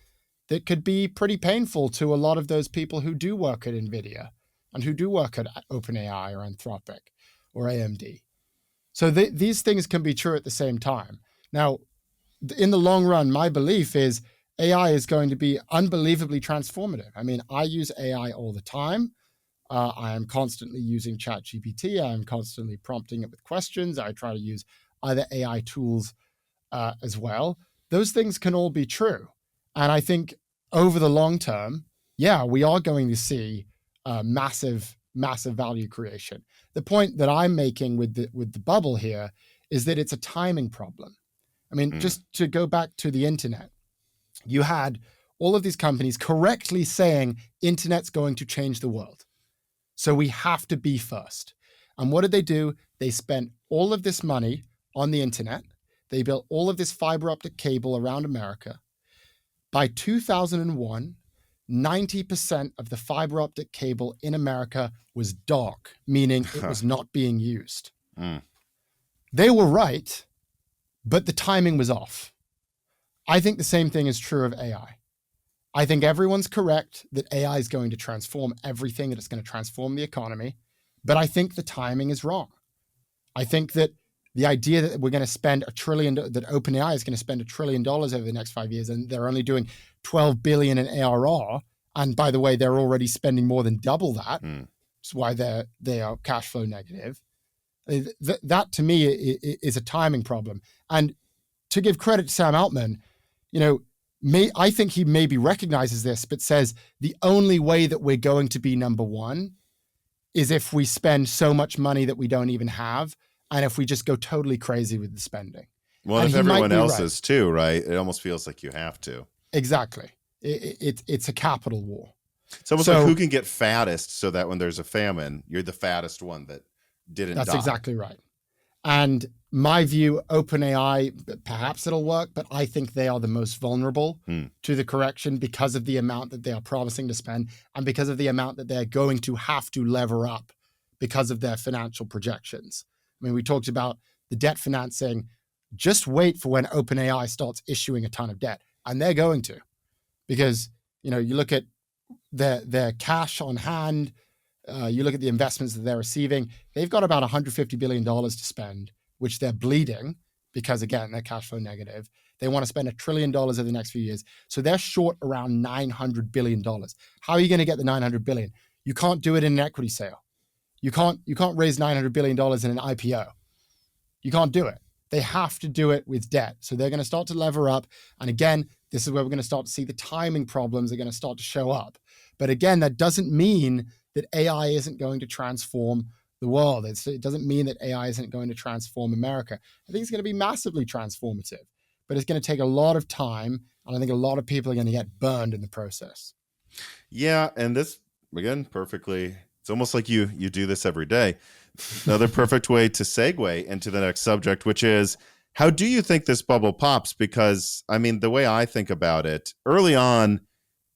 that could be pretty painful to a lot of those people who do work at Nvidia and who do work at OpenAI or Anthropic or AMD. So these things can be true at the same time. Now, in the long run, my belief is AI is going to be unbelievably transformative. I mean, I use AI all the time. I am constantly using ChatGPT. I am constantly prompting it with questions. I try to use other AI tools as well. Those things can all be true. And I think over the long term, we are going to see massive value creation. The point that I'm making with the bubble here is that it's a timing problem. I mean, just to go back to the internet, you had all of these companies correctly saying internet's going to change the world. So we have to be first. And what did they do? They spent all of this money on the internet. They built all of this fiber optic cable around America. By 2001, 90% of the fiber optic cable in America was dark, meaning it was not being used. They were right, but the timing was off. I think the same thing is true of AI. I think everyone's correct that AI is going to transform everything, that it's going to transform the economy, but I think the timing is wrong. I think that the idea that we're going to spend that OpenAI is going to spend $1 trillion over the next 5 years, and they're only doing 12 billion in ARR. And by the way, they're already spending more than double that. It's why they are cash flow negative. That to me is a timing problem. And to give credit to Sam Altman, I think he maybe recognizes this, but says the only way that we're going to be number one is if we spend so much money that we don't even have, and if we just go totally crazy with the spending. Well, if everyone else is too, right? It almost feels like you have to. Exactly. It's a capital war. It's almost like who can get fattest, so that when there's a famine, you're the fattest one that didn't die. That's exactly right. And my view, OpenAI, perhaps it'll work, but I think they are the most vulnerable to the correction because of the amount that they are promising to spend and because of the amount that they're going to have to lever up because of their financial projections. I mean, we talked about the debt financing. Just wait for when OpenAI starts issuing a ton of debt. And they're going to, because, you look at their cash on hand, you look at the investments that they're receiving, they've got about $150 billion to spend, which they're bleeding because, again, they're cash flow negative. They want to spend $1 trillion over the next few years. So they're short around $900 billion. How are you going to get the $900 billion? You can't do it in an equity sale. You can't raise $900 billion in an IPO. You can't do it. They have to do it with debt. So they're going to start to lever up. And again, this is where we're going to start to see the timing problems are going to start to show up. But again, that doesn't mean that AI isn't going to transform the world. It doesn't mean that AI isn't going to transform America. I think it's going to be massively transformative, but it's going to take a lot of time. And I think a lot of people are going to get burned in the process. Yeah. And this, again, perfectly, it's almost like you do this every day. Another perfect way to segue into the next subject, which is, how do you think this bubble pops? Because, I mean, the way I think about it, early on,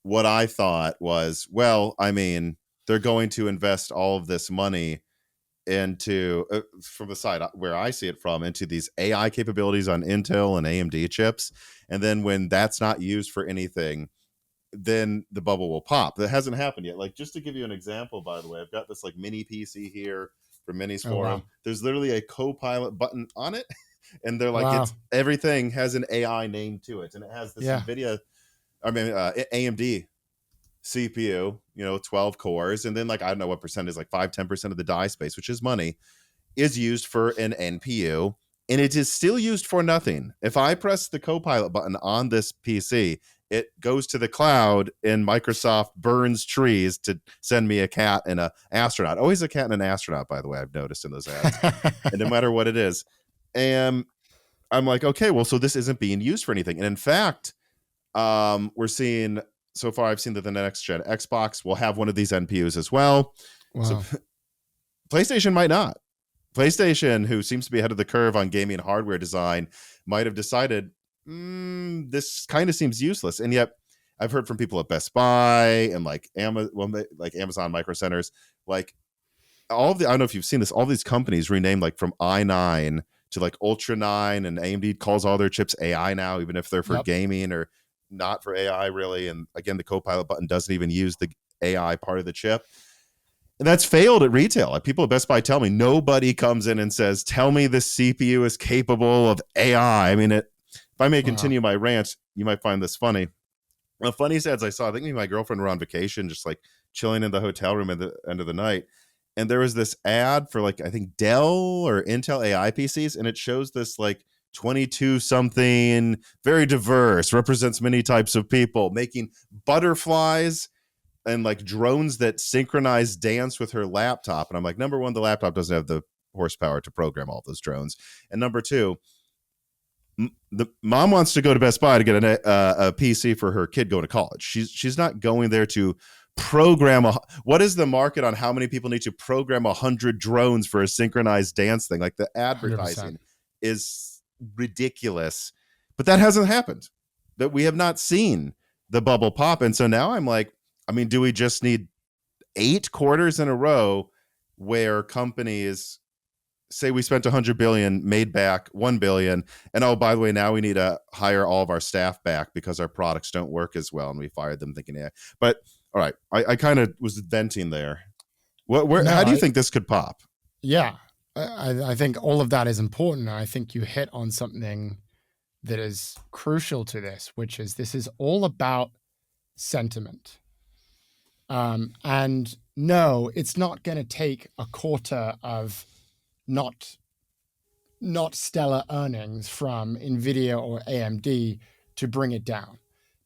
what I thought was, well, I mean, they're going to invest all of this money into, from the side where I see it from, into these AI capabilities on Intel and AMD chips. And then when that's not used for anything, then the bubble will pop. That hasn't happened yet. Like, just to give you an example, by the way, I've got this like mini PC here for Minis Forum. Wow. There's literally a Copilot button on it. And they're like, wow. Everything has an AI name to it. And it has this Nvidia, AMD CPU, 12 cores. And then like, I don't know what percent is, like 5-10% of the die space, which is money, is used for an NPU. And it is still used for nothing. If I press the Copilot button on this PC, it goes to the cloud and Microsoft burns trees to send me a cat and an astronaut. Always a cat and an astronaut, by the way, I've noticed in those ads. And no matter what it is. And I'm like, okay, well, so this isn't being used for anything. And in fact, we're seeing, so far I've seen that the next gen Xbox will have one of these NPUs as well. Wow. So PlayStation might not. PlayStation, who seems to be ahead of the curve on gaming hardware design, might have decided, this kind of seems useless. And yet I've heard from people at Best Buy and like Amazon Micro Centers, like all of the, I don't know if you've seen this, all these companies renamed like from i9 to like Ultra 9, and AMD calls all their chips AI now, even if they're for gaming or not for AI really. And again, the Copilot button doesn't even use the AI part of the chip. And that's failed at retail. Like, people at Best Buy tell me nobody comes in and says, tell me this CPU is capable of AI. I mean, if I may continue my rant, you might find this funny. The funniest ads I saw, I think me and my girlfriend were on vacation, just like chilling in the hotel room at the end of the night. And there was this ad for like, I think Dell or Intel AI PCs. And it shows this like 22 something, very diverse, represents many types of people, making butterflies and like drones that synchronize dance with her laptop. And I'm like, number one, the laptop doesn't have the horsepower to program all those drones. And number two, the mom wants to go to Best Buy to get a PC for her kid going to college. She's not going there to program what is the market on how many people need to program 100 drones for a synchronized dance thing? Like, the advertising 100%. Is ridiculous, but that hasn't happened. That we have not seen the bubble pop. And so now I'm like, I mean, do we just need 8 quarters in a row where companies say we spent 100 billion, made back 1 billion, and oh, by the way, now we need to hire all of our staff back because our products don't work as well, and we fired them thinking, yeah. But all right, I kind of was venting there. How do you think this could pop? Yeah, I think all of that is important. I think you hit on something that is crucial to this, which is this is all about sentiment. And no, it's not going to take a quarter of not stellar earnings from Nvidia or AMD to bring it down.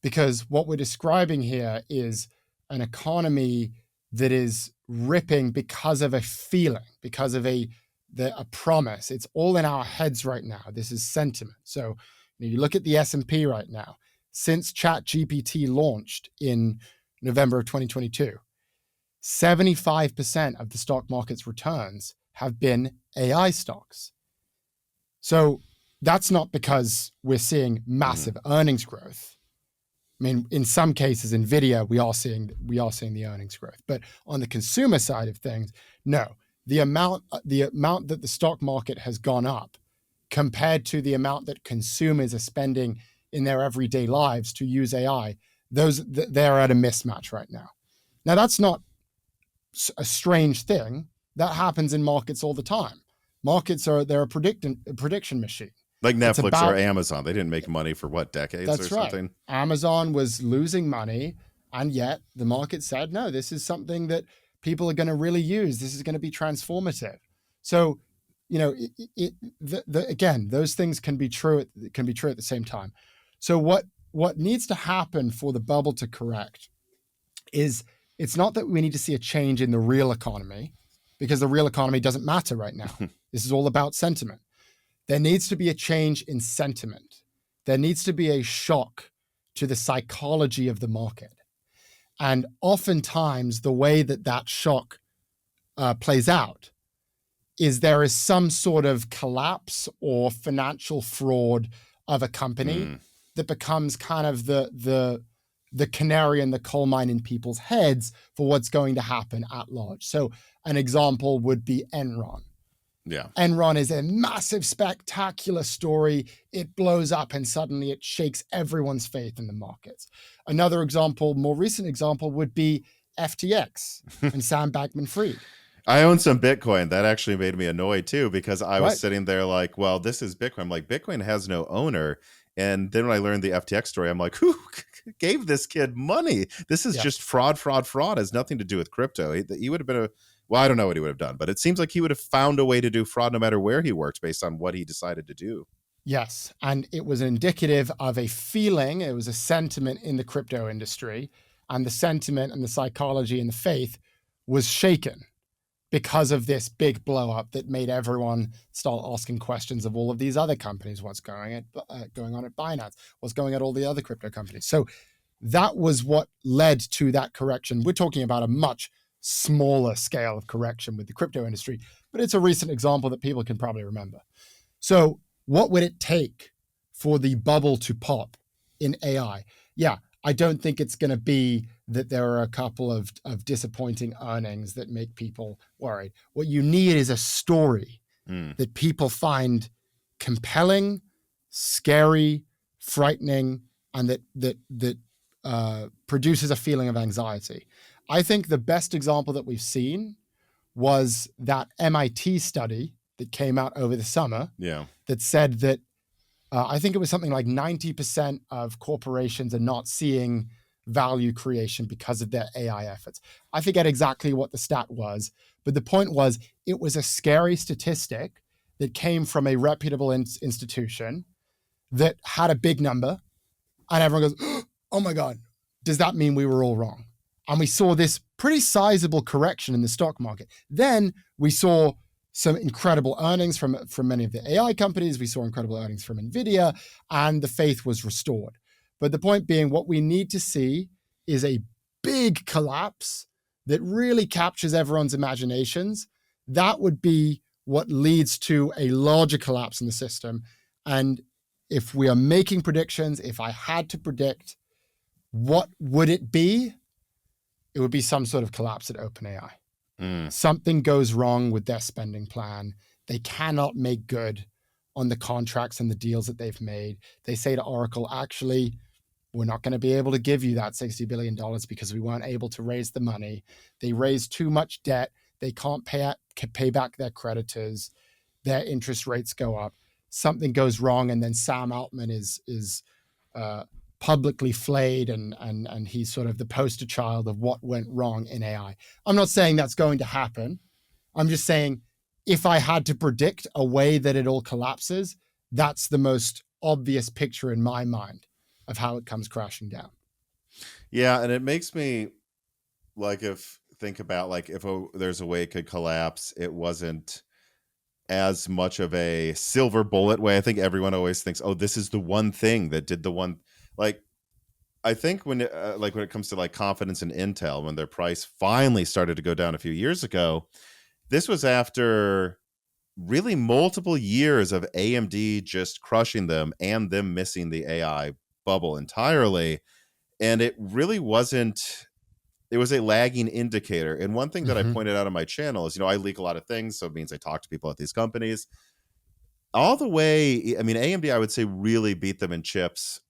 Because what we're describing here is an economy that is ripping because of a feeling, because of a promise. It's all in our heads right now. This is sentiment. So you look at the S&P right now. Since ChatGPT launched in November of 2022, 75% of the stock market's returns have been AI stocks. So that's not because we're seeing massive earnings growth. I mean, in some cases, Nvidia, we are seeing the earnings growth. But on the consumer side of things, no. The amount that the stock market has gone up compared to the amount that consumers are spending in their everyday lives to use AI, they're at a mismatch right now. Now, that's not a strange thing. That happens in markets all the time. They're a prediction machine. Like Netflix or Amazon. They didn't make money for decades or something? Right. Amazon was losing money, and yet the market said, no, this is something that people are going to really use. This is going to be transformative. So, again, those things can be true at the same time. So what needs to happen for the bubble to correct is, it's not that we need to see a change in the real economy, because the real economy doesn't matter right now. This is all about sentiment. There needs to be a change in sentiment. There needs to be a shock to the psychology of the market. And oftentimes, the way that shock plays out is there is some sort of collapse or financial fraud of a company that becomes kind of the canary in the coal mine in people's heads for what's going to happen at large. So an example would be Enron. Yeah. Enron is a massive, spectacular story. It blows up and suddenly it shakes everyone's faith in the markets. Another example, more recent example, would be FTX and Sam Bankman-Fried. I own some Bitcoin. That actually made me annoyed too, because I was sitting there like, well, this is Bitcoin. I'm like, Bitcoin has no owner. And then when I learned the FTX story, I'm like, who gave this kid money? This is just fraud. It has nothing to do with crypto. He would have been well, I don't know what he would have done, but it seems like he would have found a way to do fraud no matter where he works based on what he decided to do. Yes. And it was indicative of a feeling. It was a sentiment in the crypto industry. And the sentiment and the psychology and the faith was shaken because of this big blow up that made everyone start asking questions of all of these other companies. What's going on at Binance? What's going on at all the other crypto companies? So that was what led to that correction. We're talking about a much smaller scale of correction with the crypto industry, but it's a recent example that people can probably remember. So what would it take for the bubble to pop in AI? Yeah, I don't think it's going to be that there are a couple of disappointing earnings that make people worried. What you need is a story that people find compelling, scary, frightening, and that produces a feeling of anxiety. I think the best example that we've seen was that MIT study that came out over the summer that said that I think it was something like 90% of corporations are not seeing value creation because of their AI efforts. I forget exactly what the stat was, but the point was it was a scary statistic that came from a reputable institution that had a big number, and everyone goes, oh my God, does that mean we were all wrong? And we saw this pretty sizable correction in the stock market. Then we saw some incredible earnings from many of the AI companies. We saw incredible earnings from Nvidia, and the faith was restored. But the point being, what we need to see is a big collapse that really captures everyone's imaginations. That would be what leads to a larger collapse in the system. And if we are making predictions, if I had to predict, what would it be? It would be some sort of collapse at OpenAI. Something goes wrong with their spending plan. They cannot make good on the contracts and the deals that they've made. They say to Oracle, actually, we're not going to be able to give you that $60 billion because we weren't able to raise the money. They raised too much debt. They can't pay back their creditors. Their interest rates go up. Something goes wrong, and then Sam Altman is publicly flayed and he's sort of the poster child of what went wrong in AI. I'm not saying that's going to happen. I'm just saying if I had to predict a way that it all collapses, that's the most obvious picture in my mind of how it comes crashing down. Yeah, and it makes me like think about like if there's a way it could collapse, it wasn't as much of a silver bullet way. I think everyone always thinks, oh, this is the one thing that did the one. Like, I think when it comes to like confidence in Intel, when their price finally started to go down a few years ago, this was after really multiple years of AMD just crushing them and them missing the AI bubble entirely. And it really wasn't, it was a lagging indicator. And one thing that I pointed out on my channel is, I leak a lot of things. So it means I talk to people at these companies all the way. I mean, AMD, I would say, really beat them in chips.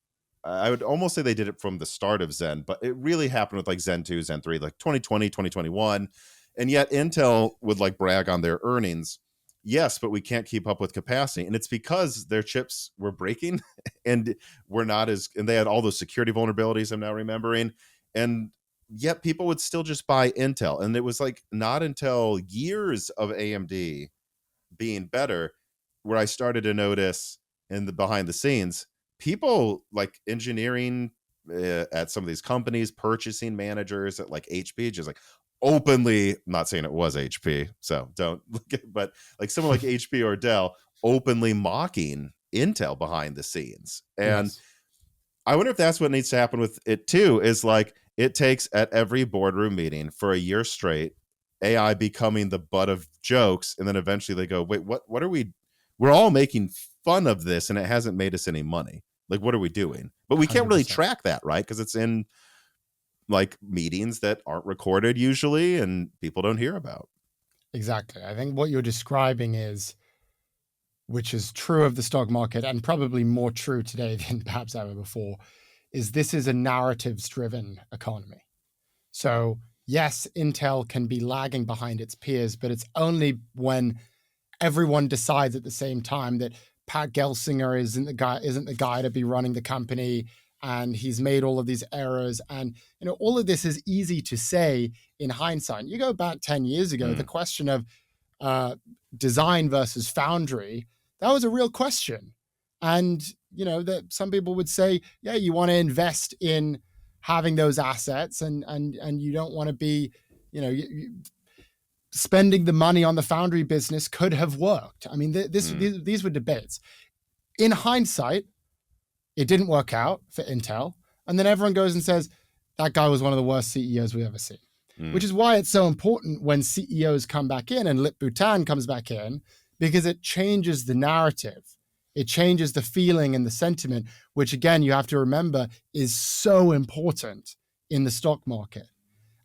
I would almost say they did it from the start of Zen, but it really happened with like Zen 2, Zen 3, like 2020, 2021. And yet Intel would like brag on their earnings. Yes, but we can't keep up with capacity. And it's because their chips were breaking and and they had all those security vulnerabilities I'm now remembering. And yet people would still just buy Intel. And it was like not until years of AMD being better where I started to notice in the behind the scenes, people like engineering at some of these companies, purchasing managers at like HP, just like openly, not saying it was HP, so don't look at, but like someone like HP or Dell openly mocking Intel behind the scenes. And yes. I wonder if that's what needs to happen with it too, is like it takes at every boardroom meeting for a year straight, AI becoming the butt of jokes. And then eventually they go, wait, what are we're all making fun of this and it hasn't made us any money. Like, what are we doing? But we can't really 100%. Track that, right? Because it's in like meetings that aren't recorded usually and people don't hear about. Exactly. I think what you're describing which is true of the stock market and probably more true today than perhaps ever before, is this is a narratives-driven economy. So yes, Intel can be lagging behind its peers, but it's only when everyone decides at the same time that Pat Gelsinger isn't the guy to be running the company, and he's made all of these errors. And all of this is easy to say in hindsight. You go back 10 years ago, the question of design versus foundry, that was a real question. And that some people would say, yeah, you want to invest in having those assets, and you don't want to be, spending the money on the foundry business could have worked. I mean, these were debates. In hindsight, it didn't work out for Intel. And then everyone goes and says, that guy was one of the worst CEOs we've ever seen. Which is why it's so important when CEOs come back in and Lip Bhutan comes back in, because it changes the narrative. It changes the feeling and the sentiment, which again, you have to remember is so important in the stock market.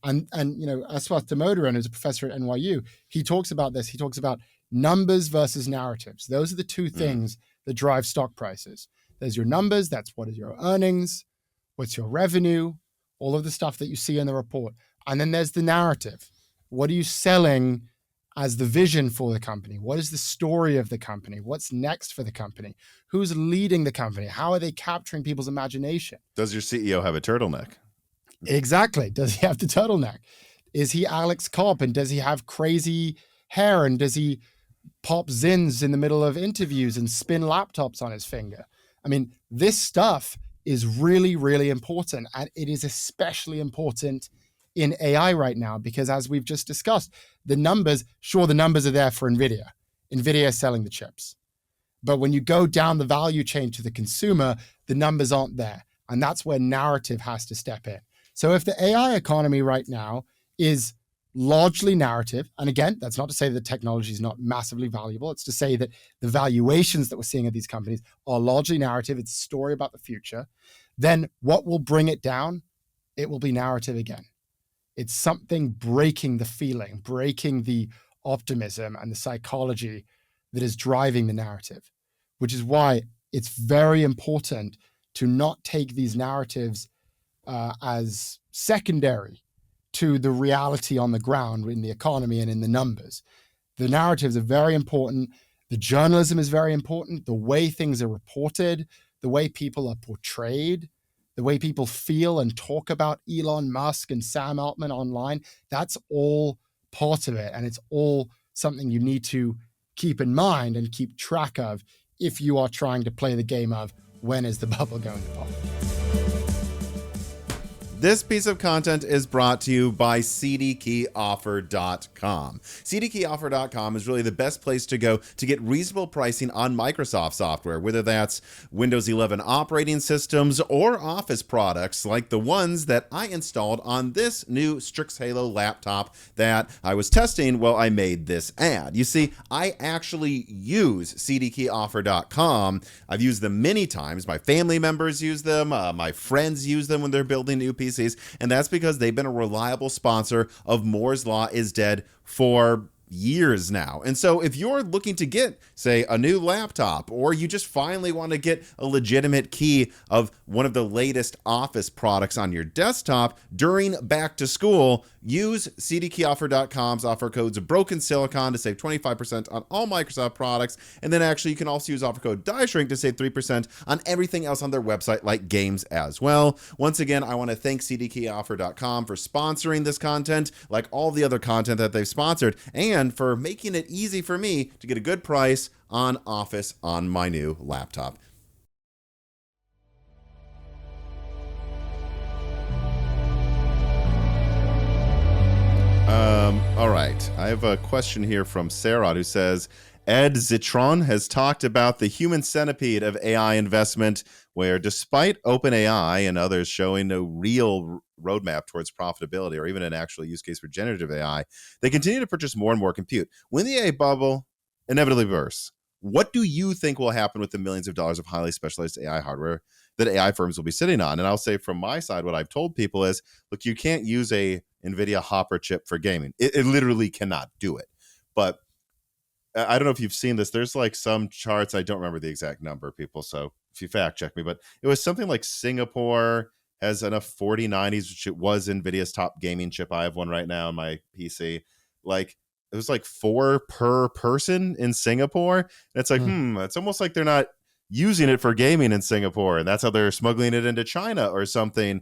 And Aswath Damodaran, who's a professor at NYU, he talks about this. He talks about numbers versus narratives. Those are the two things that drive stock prices. There's your numbers. That's what is your earnings, what's your revenue, all of the stuff that you see in the report. And then there's the narrative. What are you selling as the vision for the company? What is the story of the company? What's next for the company? Who's leading the company? How are they capturing people's imagination? Does your CEO have a turtleneck? Exactly. Does he have the turtleneck? Is he Alex Kopp, and does he have crazy hair, and does he pop zins in the middle of interviews and spin laptops on his finger? I mean, this stuff is really, really important, and it is especially important in AI right now, because as we've just discussed, the numbers are there for Nvidia. Nvidia is selling the chips. But when you go down the value chain to the consumer, the numbers aren't there. And that's where narrative has to step in. So if the AI economy right now is largely narrative, and again, that's not to say that technology is not massively valuable. It's to say that the valuations that we're seeing of these companies are largely narrative. It's a story about the future. Then what will bring it down? It will be narrative again. It's something breaking the feeling, breaking the optimism and the psychology that is driving the narrative, which is why it's very important to not take these narratives as secondary to the reality on the ground in the economy and in the numbers. The narratives are very important. The journalism is very important. The way things are reported, the way people are portrayed, the way people feel and talk about Elon Musk and Sam Altman online, that's all part of it. And it's all something you need to keep in mind and keep track of if you are trying to play the game of when is the bubble going to pop. This piece of content is brought to you by CDkeyoffer.com. CDkeyoffer.com is really the best place to go to get reasonable pricing on Microsoft software, whether that's Windows 11 operating systems or Office products like the ones that I installed on this new Strix Halo laptop that I was testing while I made this ad. You see, I actually use CDkeyoffer.com. I've used them many times. My family members use them. My friends use them when they're building new PCs. And that's because they've been a reliable sponsor of Moore's Law is Dead for years now. And so if you're looking to get, say, a new laptop, or you just finally want to get a legitimate key of one of the latest Office products on your desktop during back to school, use CDkeyoffer.com's offer codes Broken Silicon to save 25% on all Microsoft products. And then actually you can also use offer code DieShrink to save 3% on everything else on their website, like games as well. Once again, I want to thank CDkeyoffer.com for sponsoring this content, like all the other content that they've sponsored, and for making it easy for me to get a good price on Office on my new laptop. All right. I have a question here from Sarah who says, Ed Zitron has talked about the human centipede of AI investment, where despite OpenAI and others showing no real roadmap towards profitability or even an actual use case for generative AI, they continue to purchase more and more compute. When the AI bubble inevitably bursts, what do you think will happen with the millions of dollars of highly specialized AI hardware that AI firms will be sitting on? And I'll say from my side, what I've told people is, look, you can't use a Nvidia Hopper chip for gaming. It literally cannot do it. But I don't know if you've seen this. There's like some charts. I don't remember the exact number, people. So if you fact check me, but it was something like Singapore has enough 4090s, which it was Nvidia's top gaming chip. I have one right now on my PC. Like it was like 4 per person in Singapore. And it's like, it's almost like they're not using it for gaming in Singapore. And that's how they're smuggling it into China or something.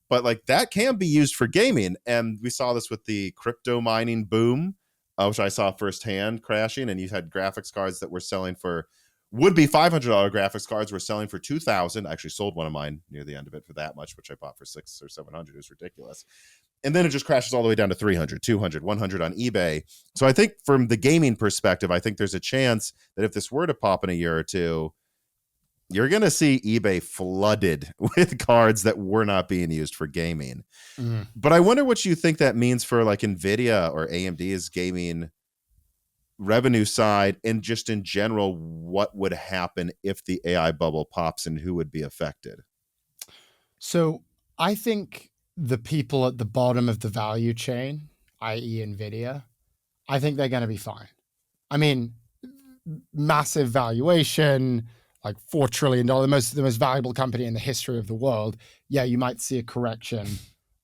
But like that can be used for gaming. And we saw this with the crypto mining boom, which I saw firsthand crashing. And you had graphics cards that were selling for, would be $500 graphics cards were selling for $2,000. I actually sold one of mine near the end of it for that much, which I bought for $600 or $700. It was ridiculous. And then it just crashes all the way down to 300, 200, 100 on eBay. So I think from the gaming perspective, I think there's a chance that if this were to pop in a year or two, you're going to see eBay flooded with cards that were not being used for gaming. But I wonder what you think that means for like Nvidia or AMD's gaming revenue side, and just in general, what would happen if the AI bubble pops and who would be affected? So I think the people at the bottom of the value chain, i.e. Nvidia, I think they're going to be fine. I mean, massive valuation, like $4 trillion, the most valuable company in the history of the world. Yeah, you might see a correction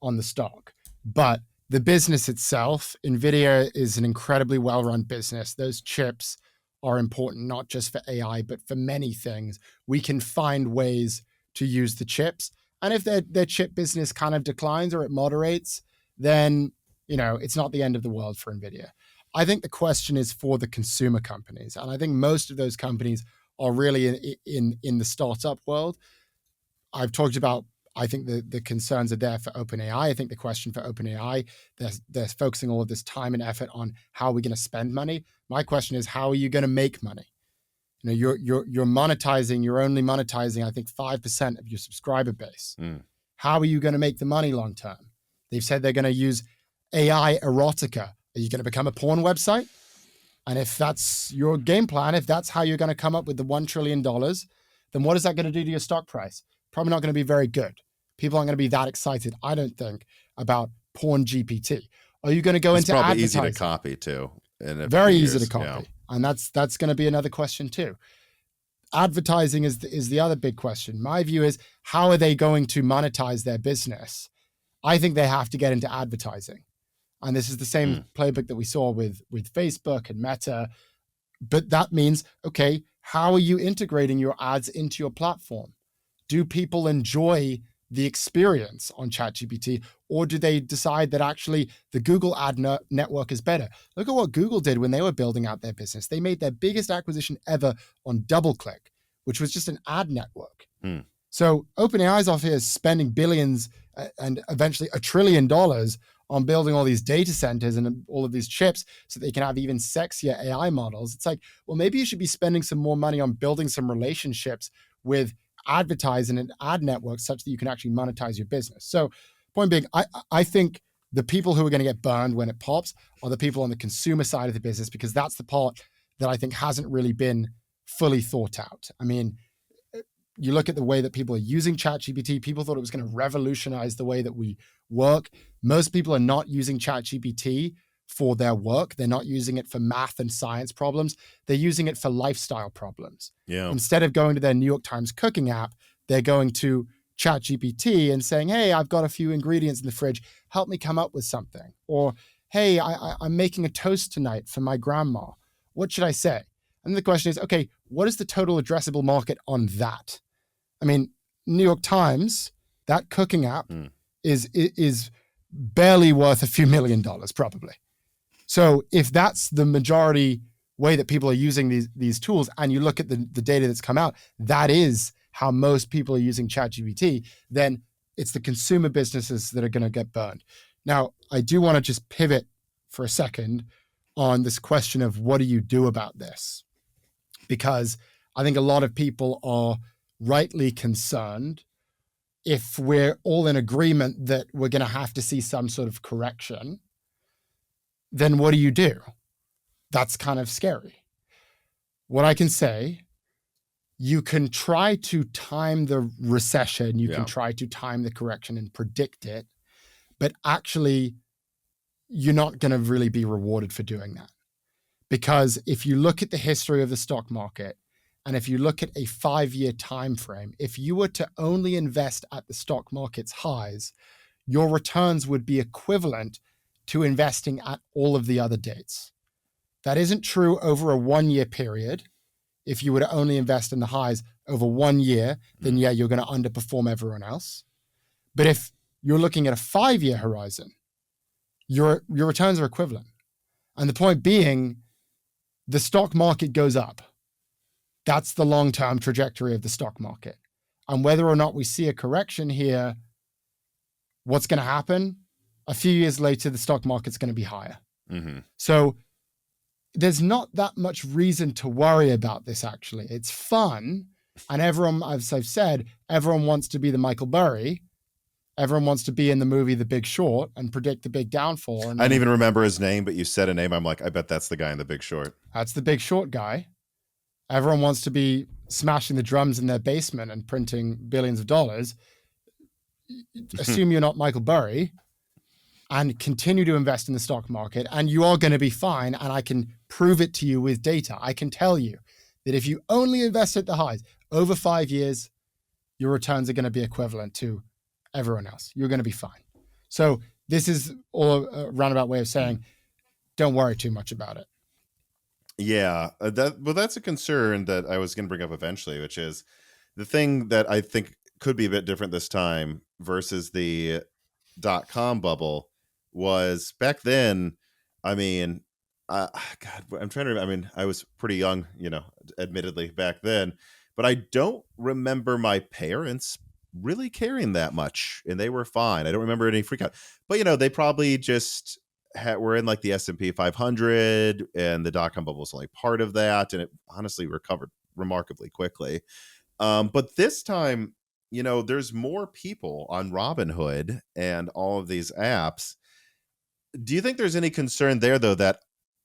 on the stock, but the business itself, Nvidia is an incredibly well-run business. Those chips are important, not just for AI, but for many things. We can find ways to use the chips. And if their chip business kind of declines or it moderates, then, it's not the end of the world for Nvidia. I think the question is for the consumer companies. And I think most of those companies are really in the startup world. I've talked about, I think the concerns are there for OpenAI. I think the question for OpenAI, they're focusing all of this time and effort on how are we going to spend money. My question is, how are you going to make money? You're monetizing, you're only monetizing, I think, 5% of your subscriber base. How are you going to make the money long term? They've said they're going to use AI erotica. Are you going to become a porn website? And if that's your game plan, if that's how you're going to come up with the $1 trillion, then what is that going to do to your stock price? Probably not going to be very good. People aren't going to be that excited, I don't think, about porn GPT. Are you going to go into advertising? It's probably easy to copy too. Very easy to copy. Yeah. And that's going to be another question too. Advertising is the other big question. My view is, how are they going to monetize their business? I think they have to get into advertising. And this is the same playbook that we saw with Facebook and Meta. But that means, okay, how are you integrating your ads into your platform? Do people enjoy the experience on ChatGPT, or do they decide that actually the Google ad network is better? Look at what Google did when they were building out their business. They made their biggest acquisition ever on DoubleClick, which was just an ad network. So OpenAI's off here spending billions and eventually $1 trillion on building all these data centers and all of these chips so they can have even sexier AI models. It's like, well, maybe you should be spending some more money on building some relationships with advertising and ad networks such that you can actually monetize your business. So point being, I think the people who are going to get burned when it pops are the people on the consumer side of the business, because that's the part that I think hasn't really been fully thought out. I mean, you look at the way that people are using ChatGPT, people thought it was going to revolutionize the way that we work. Most people are not using ChatGPT for their work. They're not using it for math and science problems. They're using it for lifestyle problems. Yeah. Instead of going to their New York Times cooking app, they're going to ChatGPT and saying, hey, I've got a few ingredients in the fridge. Help me come up with something. Or, hey, I'm making a toast tonight for my grandma. What should I say? And the question is, okay, what is the total addressable market on that? I mean, New York Times, that cooking app is barely worth a few $1 million, probably. So if that's the majority way that people are using these tools, and you look at the data that's come out, that is how most people are using ChatGPT, then it's the consumer businesses that are going to get burned. Now, I do want to just pivot for a second on this question of what do you do about this? Because I think a lot of people are rightly concerned if we're all in agreement that we're going to have to see some sort of correction, then what do you do? That's kind of scary. What I can say, you can try to time the recession, you can try to time the correction and predict it, but actually you're not going to really be rewarded for doing that. Because if you look at the history of the stock market, and if you look at a 5-year time frame, if you were to only invest at the stock market's highs, your returns would be equivalent to investing at all of the other dates. That isn't true over a 1-year period. If you were to only invest in the highs over 1 year, then yeah, you're going to underperform everyone else. But if you're looking at a 5-year horizon, your returns are equivalent. And the point being, the stock market goes up. That's the long-term trajectory of the stock market. And whether or not we see a correction here, what's going to happen? A few years later, the stock market's going to be higher. So there's not that much reason to worry about this, actually. It's fun. And everyone, as I've said, everyone wants to be the Michael Burry. Everyone wants to be in the movie The Big Short and predict the big downfall. And I didn't even remember his name, but you said a name. I'm like, I bet that's the guy in The Big Short. That's the Big Short guy. Everyone wants to be smashing the drums in their basement and printing billions of dollars. Assume you're not Michael Burry and continue to invest in the stock market, and you are going to be fine. And I can prove it to you with data. I can tell you that if you only invest at the highs over 5 years, your returns are going to be equivalent to everyone else. You're going to be fine. So this is all a roundabout way of saying, don't worry too much about it. Yeah, that's a concern that I was going to bring up eventually, which is the thing that I think could be a bit different this time versus the .com bubble was back then. I mean, God, I'm trying to remember. I mean, I was pretty young, admittedly back then, but I don't remember my parents really caring that much, and they were fine. I don't remember any freak out, but they probably just were in like the S&P 500, and the .com bubble was only part of that, and it honestly recovered remarkably quickly. But this time, there's more people on Robinhood and all of these apps. Do you think there's any concern there, though, that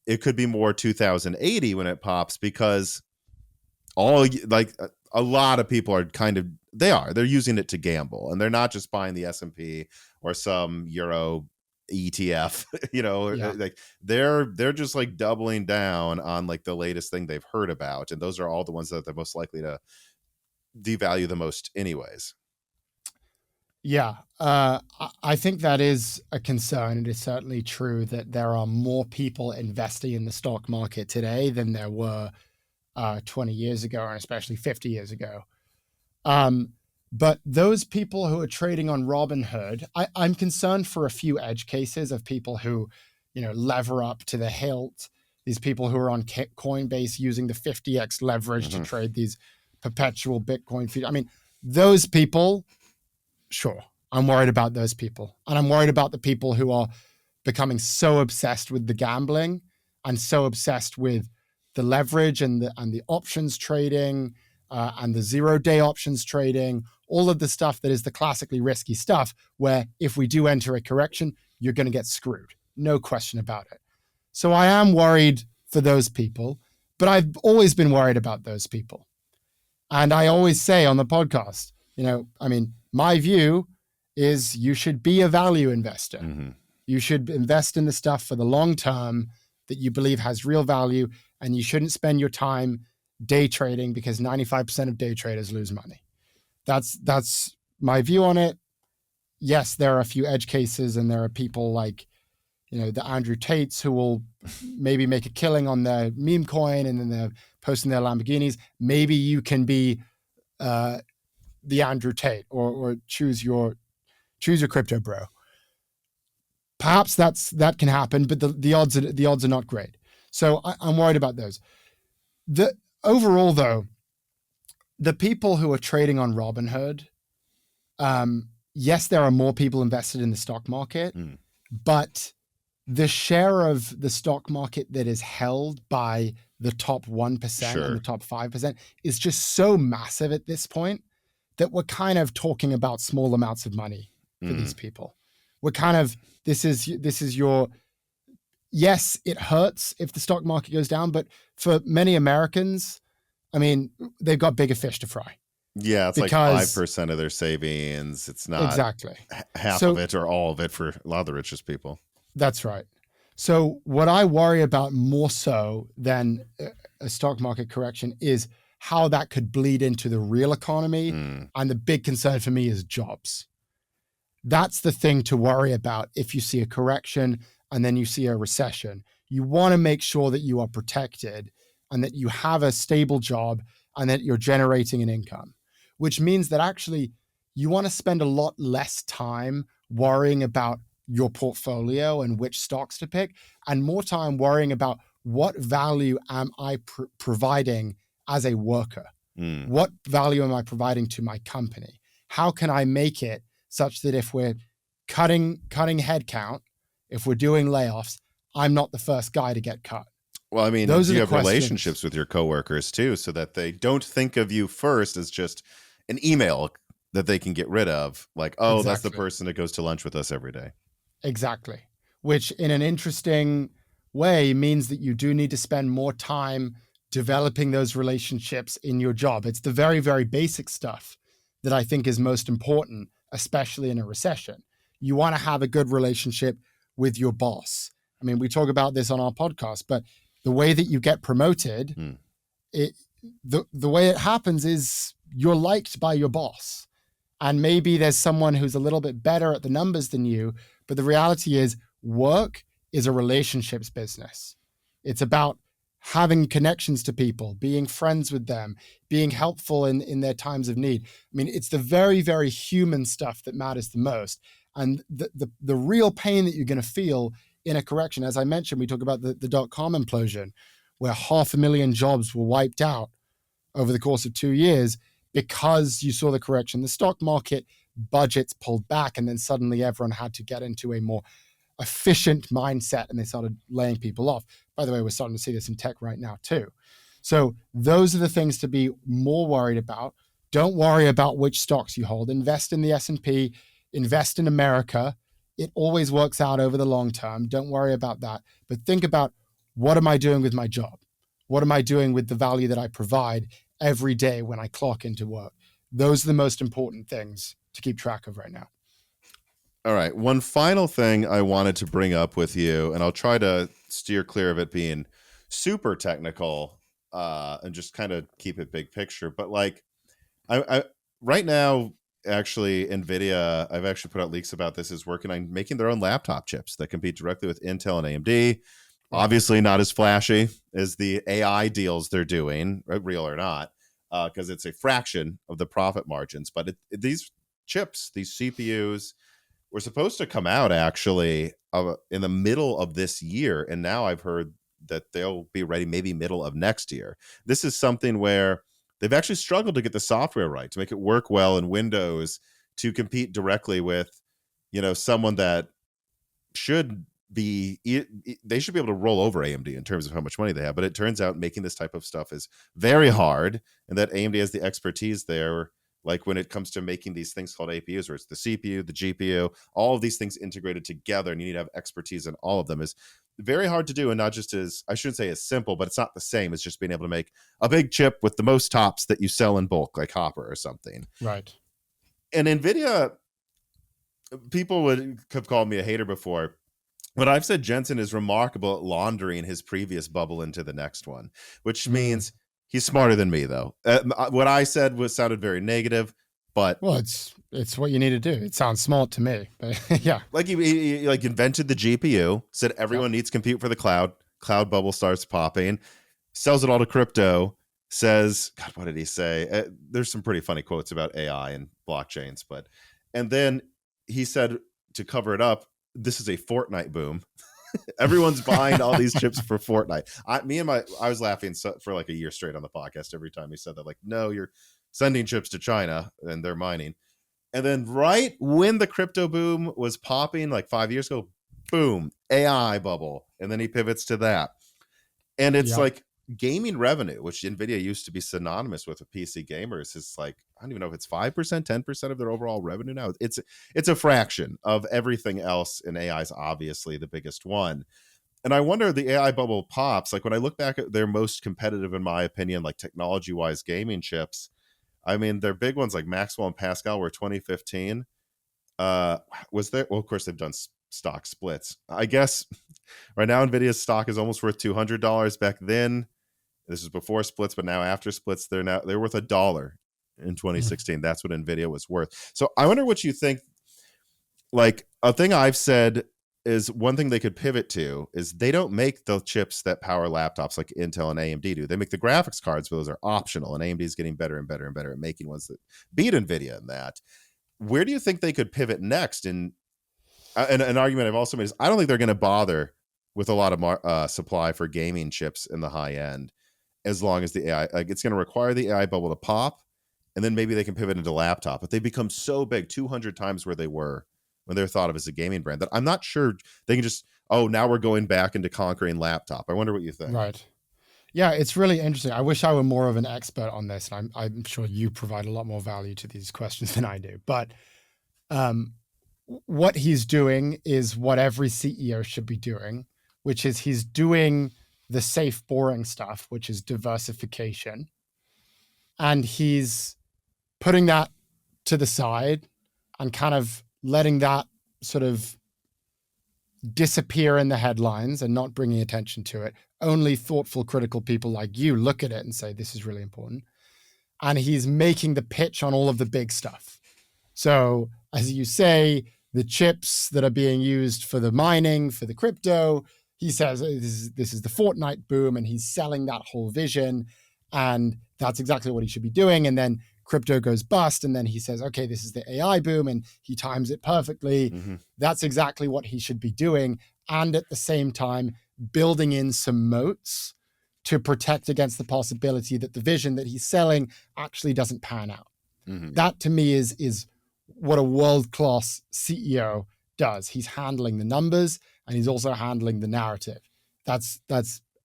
it could be more 2080 when it pops? Because a lot of people are they're using it to gamble, and they're not just buying the S&P or some Euro ETF, like they're just like doubling down on like the latest thing they've heard about. And those are all the ones that they're most likely to devalue the most anyways. Yeah, I think that is a concern. It is certainly true that there are more people investing in the stock market today than there were 20 years ago, and especially 50 years ago. But those people who are trading on Robinhood, I'm concerned for a few edge cases of people who, lever up to the hilt. These people who are on Coinbase using the 50x leverage to trade these perpetual Bitcoin feed. I mean, those people, sure, I'm worried about those people. And I'm worried about the people who are becoming so obsessed with the gambling and so obsessed with the leverage and the options trading and the 0-day options trading, all of the stuff that is the classically risky stuff where if we do enter a correction, you're going to get screwed. No question about it. So I am worried for those people, but I've always been worried about those people. And I always say on the podcast, my view is you should be a value investor. Mm-hmm. You should invest in the stuff for the long term that you believe has real value, and you shouldn't spend your time day trading because 95% of day traders lose money. That's my view on it. Yes, there are a few edge cases, and there are people like, the Andrew Tates who will maybe make a killing on their meme coin and then they're posting their Lamborghinis. Maybe you can be the Andrew Tate or choose your crypto bro. Perhaps that can happen, but the odds are not great. So I'm worried about those. Overall, though, the people who are trading on Robinhood, yes, there are more people invested in the stock market, but the share of the stock market that is held by the top 1% and the top 5% is just so massive at this point that we're kind of talking about small amounts of money for these people. We're kind of, this is your, yes, it hurts if the stock market goes down, but for many Americans, they've got bigger fish to fry. Yeah, it's like 5% of their savings. It's not exactly half of it or all of it for a lot of the richest people. That's right. So what I worry about more so than a stock market correction is how that could bleed into the real economy. And the big concern for me is jobs. That's the thing to worry about if you see a correction and then you see a recession. You want to make sure that you are protected and that you have a stable job and that you're generating an income, which means that actually you want to spend a lot less time worrying about your portfolio and which stocks to pick, and more time worrying about what value am I providing as a worker? What value am I providing to my company? How can I make it such that if we're cutting headcount, if we're doing layoffs, I'm not the first guy to get cut? Well, you have relationships with your coworkers too, so that they don't think of you first as just an email that they can get rid of. Like, oh, That's the person that goes to lunch with us every day. Exactly. Which in an interesting way means that you do need to spend more time developing those relationships in your job. It's the very, very basic stuff that I think is most important, especially in a recession. You want to have a good relationship with your boss. We talk about this on our podcast, but the way that you get promoted, the way it happens is you're liked by your boss. And maybe there's someone who's a little bit better at the numbers than you, but the reality is work is a relationships business. It's about having connections to people, being friends with them, being helpful in their times of need. It's the very, very human stuff that matters the most. And the real pain that you're going to feel in a correction, as I mentioned, we talk about the Dotcom implosion, where 500,000 jobs were wiped out over the course of 2 years because you saw the correction. The stock market budgets pulled back, and then suddenly everyone had to get into a more efficient mindset, and they started laying people off. By the way, we're starting to see this in tech right now too. So those are the things to be more worried about. Don't worry about which stocks you hold. Invest in the S&P, invest in America. It always works out over the long term. Don't worry about that. But think about, what am I doing with my job? What am I doing with the value that I provide every day when I clock into work? Those are the most important things to keep track of right now. All right. One final thing I wanted to bring up with you, and I'll try to steer clear of it being super technical and just kind of keep it big picture. But like, I right now, actually, Nvidia, I've actually put out leaks about this, is working on making their own laptop chips that compete directly with Intel and AMD. Obviously not as flashy as the AI deals they're doing, real or not. because it's a fraction of the profit margins. But these chips, these CPUs, were supposed to come out actually in the middle of this year, and now I've heard that they'll be ready maybe middle of next year. This is something where they've actually struggled to get the software right, to make it work well in Windows, to compete directly with, someone that should be, they should be able to roll over AMD in terms of how much money they have. But it turns out making this type of stuff is very hard, and that AMD has the expertise there. Like when it comes to making these things called APUs, where it's the CPU, the GPU, all of these things integrated together, and you need to have expertise in all of them, is very hard to do. And not just as, I shouldn't say as simple, but it's not the same as just being able to make a big chip with the most tops that you sell in bulk, like Hopper or something. Right. And Nvidia, people would have called me a hater before, but I've said Jensen is remarkable at laundering his previous bubble into the next one, which means he's smarter than me, though. What I said sounded very negative, but it's what you need to do. It sounds smart to me, but yeah. Like he like invented the GPU, said everyone needs compute for the cloud. Cloud bubble starts popping, sells it all to crypto. Says, God, what did he say? There's some pretty funny quotes about AI and blockchains, and then he said, to cover it up, this is a Fortnite boom. Everyone's buying all these chips for Fortnite. I was laughing for like a year straight on the podcast every time he said that. Like, no, you're sending chips to China and they're mining. And then right when the crypto boom was popping, like 5 years ago, boom, AI bubble. And then he pivots to that. And it's like gaming revenue, which Nvidia used to be synonymous with PC gamers, is like, I don't even know if it's 5%, 10% of their overall revenue now. It's a fraction of everything else, and AI is obviously the biggest one. And I wonder, the AI bubble pops, like when I look back at their most competitive, in my opinion, like technology-wise gaming chips, I mean, their big ones like Maxwell and Pascal were 2015. Was there? Well, of course, they've done stock splits. I guess right now Nvidia's stock is almost worth $200. Back then, this is before splits, but now after splits, they're worth $1 in 2016. That's what Nvidia was worth. So I wonder what you think. Like, a thing I've said is, one thing they could pivot to is they don't make the chips that power laptops like Intel and AMD do. They make the graphics cards, but those are optional, and AMD is getting better and better and better at making ones that beat Nvidia in that. Where do you think they could pivot next? And an argument I've also made is, I don't think they're going to bother with a lot of supply for gaming chips in the high end, as long as the AI, like, it's going to require the AI bubble to pop, and then maybe they can pivot into laptop. But they become so big, 200 times where they were when they're thought of as a gaming brand, that I'm not sure they can just, now we're going back into conquering laptop. I wonder what you think. Right. Yeah, it's really interesting. I wish I were more of an expert on this, and I'm sure you provide a lot more value to these questions than I do. But what he's doing is what every CEO should be doing, which is he's doing the safe, boring stuff, which is diversification. And he's putting that to the side and kind of letting that sort of disappear in the headlines and not bringing attention to it. Only thoughtful, critical people like you look at it and say, this is really important. And he's making the pitch on all of the big stuff. So, as you say, the chips that are being used for the mining, for the crypto, he says this is the Fortnite boom, and he's selling that whole vision. And that's exactly what he should be doing. And then crypto goes bust, and then he says, okay, this is the AI boom, and he times it perfectly. Mm-hmm. That's exactly what he should be doing. And at the same time, building in some moats to protect against the possibility that the vision that he's selling actually doesn't pan out. Mm-hmm. That to me is what a world-class CEO does. He's handling the numbers, and he's also handling the narrative. That's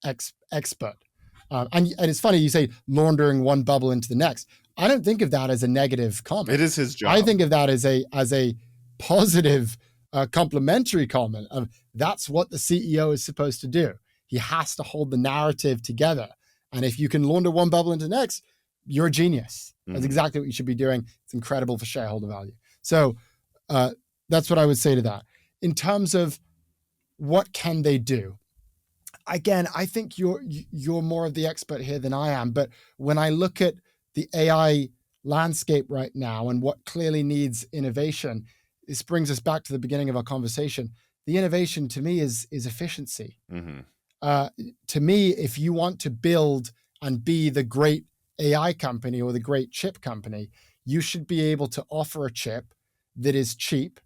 expert. And it's funny, you say laundering one bubble into the next. I don't think of that as a negative comment. It is his job. I think of that as a positive, complimentary comment of, that's what the CEO is supposed to do. He has to hold the narrative together. And if you can launder one bubble into the next, you're a genius. That's exactly what you should be doing. It's incredible for shareholder value. So that's what I would say to that. In terms of what can they do? Again, I think you're more of the expert here than I am. But when I look at the AI landscape right now and what clearly needs innovation, this brings us back to the beginning of our conversation. The innovation to me is efficiency. Mm-hmm. To me, if you want to build and be the great AI company or the great chip company, you should be able to offer a chip that is cheap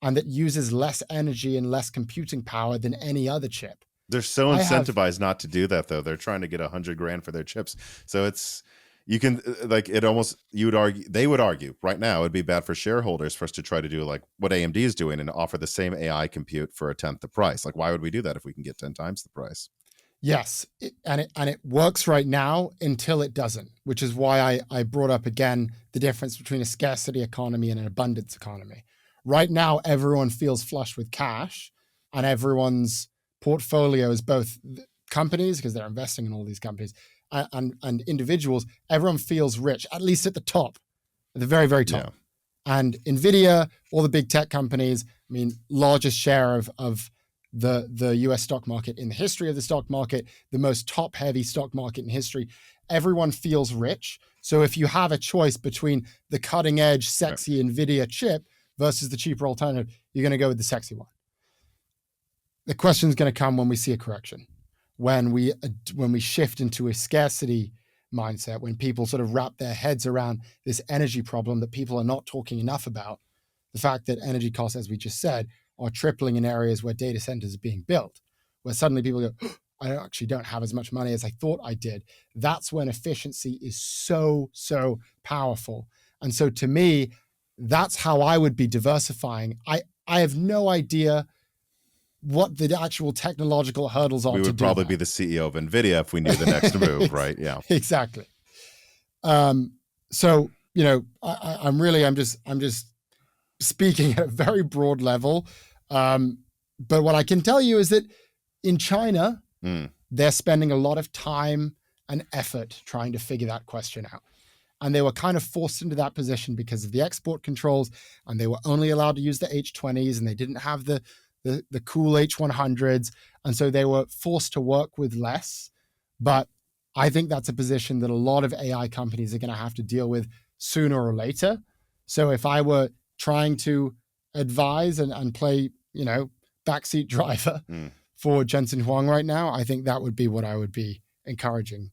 and that uses less energy and less computing power than any other chip. They're so incentivized not to do that, though. They're trying to get $100,000 for their chips. So it's, you can, like, it almost, you would argue, they would argue right now it'd be bad for shareholders for us to try to do like what AMD is doing and offer the same AI compute for 1/10 the price. Like, why would we do that if we can get 10 times the price? Yes, and it works right now until it doesn't, which is why I brought up again the difference between a scarcity economy and an abundance economy. Right now, everyone feels flush with cash, and everyone's portfolio is both companies, because they're investing in all these companies, and individuals. Everyone feels rich, at least at the top, at the very, very top. Yeah. And Nvidia, all the big tech companies, I mean, largest share of the US stock market in the history of the stock market, the most top-heavy stock market in history. Everyone feels rich. So if you have a choice between the cutting-edge, sexy Nvidia chip versus the cheaper alternative, you're going to go with the sexy one. The question is going to come when we see a correction, when we shift into a scarcity mindset, when people sort of wrap their heads around this energy problem that people are not talking enough about. The fact that energy costs, as we just said, are tripling in areas where data centers are being built, where suddenly people go, oh, I actually don't have as much money as I thought I did. That's when efficiency is so, so powerful. And so to me, that's how I would be diversifying. I have no idea what the actual technological hurdles are. We would probably be the CEO of Nvidia if we knew the next move, right? Yeah, exactly. So, you know, I'm just speaking at a very broad level. But what I can tell you is that in China, they're spending a lot of time and effort trying to figure that question out. And they were kind of forced into that position because of the export controls, and they were only allowed to use the H20s, and they didn't have the cool H100s. And so they were forced to work with less. But I think that's a position that a lot of AI companies are going to have to deal with sooner or later. So if I were trying to advise and play, you know, backseat driver for Jensen Huang right now, I think that would be what I would be encouraging.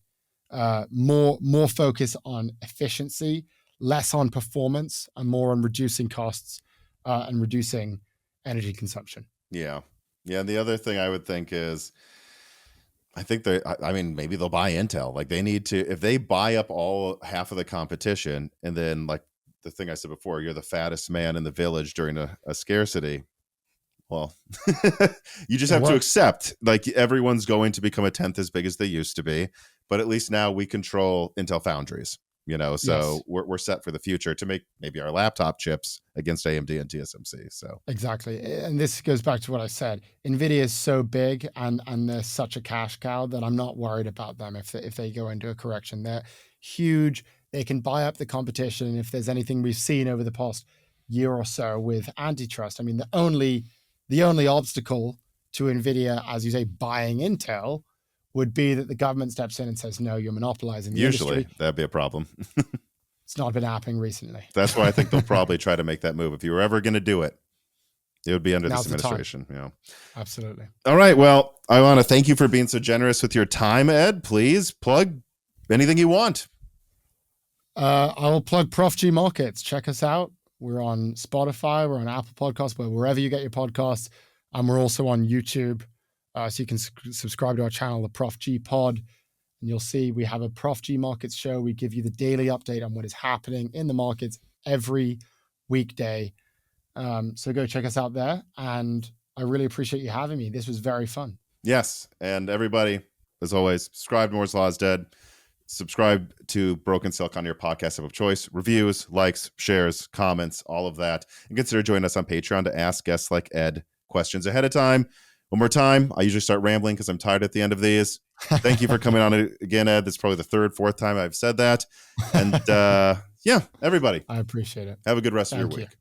More focus on efficiency, less on performance, and more on reducing costs and reducing energy consumption. Yeah. And the other thing I would think is, I think maybe they'll buy Intel. Like, they need to, if they buy up half of the competition, and then, like the thing I said before, you're the fattest man in the village during a scarcity. Well, you just have to accept, like, everyone's going to become 1/10 as big as they used to be, but at least now we control Intel Foundries, you know, so yes, we're set for the future to make maybe our laptop chips against AMD and TSMC. So exactly. And this goes back to what I said. Nvidia is so big and they're such a cash cow that I'm not worried about them if they go into a correction. They're huge. They can buy up the competition. And if there's anything we've seen over the past year or so with antitrust, I mean, the only obstacle to Nvidia, as you say, buying Intel, would be that the government steps in and says, no, you're monopolizing the industry. Usually that'd be a problem. It's not been happening recently. That's why I think they'll probably try to make that move. If you were ever going to do it, it would be under this administration. Yeah, absolutely. All right. Well, I want to thank you for being so generous with your time, Ed. Please plug anything you want. I will plug Prof G Markets. Check us out. We're on Spotify. We're on Apple Podcasts, but wherever you get your podcasts. And we're also on YouTube. So you can subscribe to our channel, the Prof G Pod, and you'll see we have a Prof G Markets show. We give you the daily update on what is happening in the markets every weekday. So go check us out there. And I really appreciate you having me. This was very fun. Yes. And everybody, as always, subscribe to Moore's Law is Dead. Subscribe to Broken Silicon, your podcast of choice. Reviews, likes, shares, comments, all of that. And consider joining us on Patreon to ask guests like Ed questions ahead of time. One more time, I usually start rambling because I'm tired at the end of these. Thank you for coming on again, Ed. That's probably the third, fourth time I've said that. And yeah, everybody. I appreciate it. Have a good rest of your week.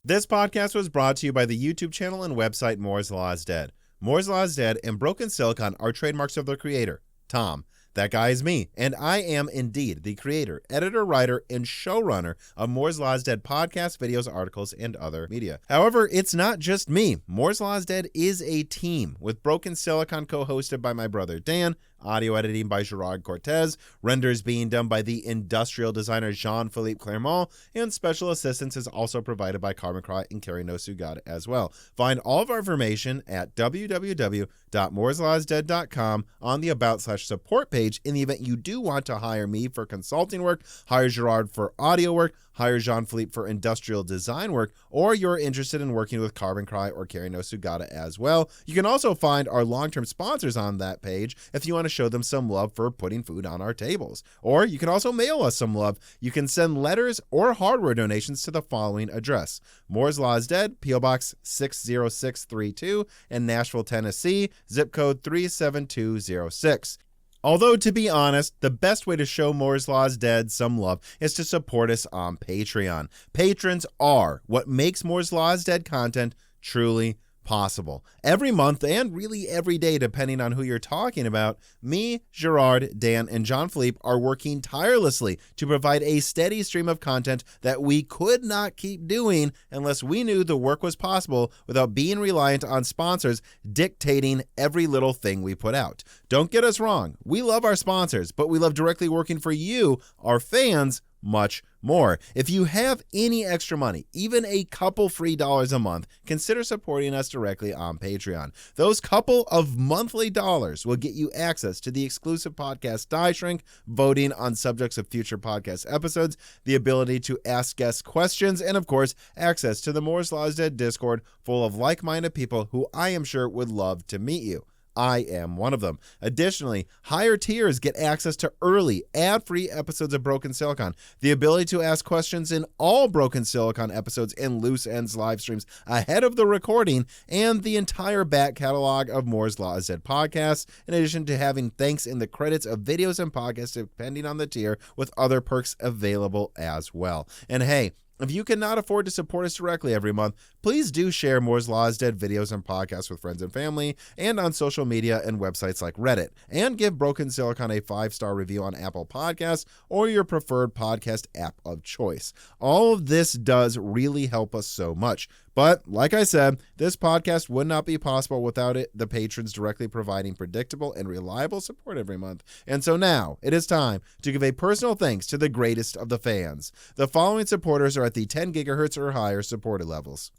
This podcast was brought to you by the YouTube channel and website Moore's Law is Dead. Moore's Law is Dead and Broken Silicon are trademarks of their creator, Tom. That guy is me, and I am indeed the creator, editor, writer, and showrunner of Moore's Law is Dead podcasts, videos, articles, and other media. However, it's not just me. Moore's Law is Dead is a team, with Broken Silicon co-hosted by my brother Dan, audio editing by Gerard Cortez, renders being done by the industrial designer Jean-Philippe Clermont, and special assistance is also provided by Carbon Cry and Carrie No Sugata as well. Find all of our information at www.mooreslawsdead.com on the About/support page in the event you do want to hire me for consulting work, hire Gerard for audio work, hire Jean-Philippe for industrial design work, or you're interested in working with Carbon Cry or Carrie No Sugata as well. You can also find our long-term sponsors on that page if you want to show them some love for putting food on our tables. Or you can also mail us some love. You can send letters or hardware donations to the following address: Moore's Law is Dead, P.O. Box 60632 in Nashville, Tennessee, zip code 37206. Although, to be honest, the best way to show Moore's Law is Dead some love is to support us on Patreon. Patrons are what makes Moore's Law is Dead content truly possible. Every month, and really every day, depending on who you're talking about, me, Gerard, Dan, and Jean-Philippe are working tirelessly to provide a steady stream of content that we could not keep doing unless we knew the work was possible without being reliant on sponsors dictating every little thing we put out. Don't get us wrong, we love our sponsors, but we love directly working for you, our fans, much more. If you have any extra money, even a couple free dollars a month, consider supporting us directly on Patreon. Those couple of monthly dollars will get you access to the exclusive podcast Die Shrink, voting on subjects of future podcast episodes, the ability to ask guest questions, and of course, access to the Moore's Law is Dead Discord full of like-minded people who I am sure would love to meet you. I am one of them. Additionally, higher tiers get access to early, ad-free episodes of Broken Silicon, the ability to ask questions in all Broken Silicon episodes and Loose Ends live streams ahead of the recording, and the entire back catalog of Moore's Law is Dead podcasts, in addition to having thanks in the credits of videos and podcasts depending on the tier, with other perks available as well. And hey, if you cannot afford to support us directly every month, please do share Moore's Law is Dead videos and podcasts with friends and family, and on social media and websites like Reddit. And give Broken Silicon a 5-star review on Apple Podcasts or your preferred podcast app of choice. All of this does really help us so much. But like I said, this podcast would not be possible without the patrons directly providing predictable and reliable support every month. And so now it is time to give a personal thanks to the greatest of the fans. The following supporters are at the 10 gigahertz or higher supported levels: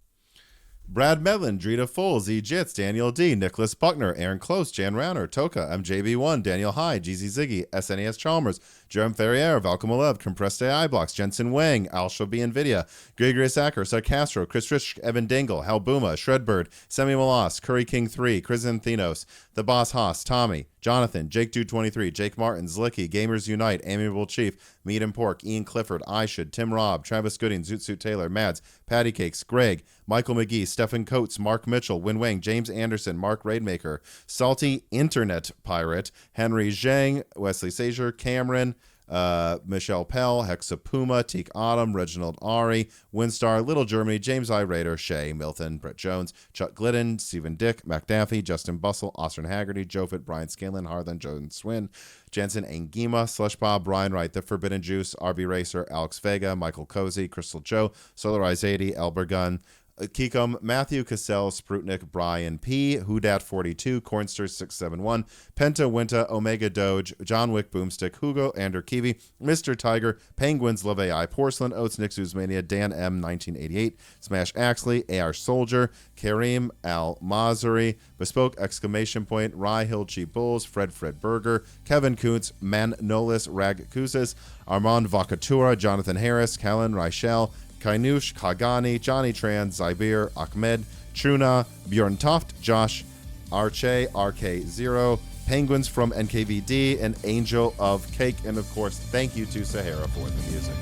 Brad Medlin, Drita Full, Z Jits, Daniel D, Nicholas Buckner, Aaron Close, Jan Rauner, Toka, MJB1, Daniel High, GZ Ziggy, SNES Chalmers, Jerome Ferrier, Valcom11, Compressed AI Blocks, Jensen Wang, Al Shobi Nvidia, Gregorius Acker, Sarcastro, Chris Rich, Evan Dingle, Hal Booma, Shredbird, Semi Malas, Curry King 3, Krisen Thenos, The Boss Haas, Tommy, Jonathan, Jake Dude 23, Jake Martin, Zlicky, Gamers Unite, Amiable Chief, Meat and Pork, Ian Clifford, I Should, Tim Robb, Travis Gooding, Zoot Suit Taylor, Mads, Patty Cakes, Greg, Michael McGee, Stephen Coates, Mark Mitchell, Win Wang, James Anderson, Mark Raidmaker, Salty Internet Pirate, Henry Zhang, Wesley Sager, Cameron, Michelle Pell, Hexapuma, Teak Autumn, Reginald Ari, Winstar, Little Germany, James I. Rader, Shay, Milton, Brett Jones, Chuck Glidden, Stephen Dick, McDaffie, Justin Bustle, Austin Haggerty, Jofit, Brian Scanlon, Harlan, Joan Swin, Jensen Angima, Slush Bob, Brian Wright, The Forbidden Juice, RB Racer, Alex Vega, Michael Cozy, Crystal Joe, Solarize 80, Elbergun, Kikum, Matthew Cassell, Sprutnik, Brian P, Hudat42, Cornster 671, Penta Winta, Omega Doge, John Wick Boomstick, Hugo, Ander Kiwi, Mr. Tiger, Penguins, Love AI, Porcelain, Oats, Nixus Mania, Dan M 1988, Smash Axley, AR Soldier, Kareem Al Mazuri, Bespoke exclamation point, Rye Hill Cheap Bulls, Fred Burger, Kevin Kuntz, Manolis Rag Kusas, Armand Vakatura, Jonathan Harris, Callan Reichel, Kainush, Kagani, Johnny Tran, Zybir, Ahmed, Truna, Bjorn Toft, Josh, Arche, RK0, Penguins from NKVD, and Angel of Cake. And of course, thank you to Sahara for the music.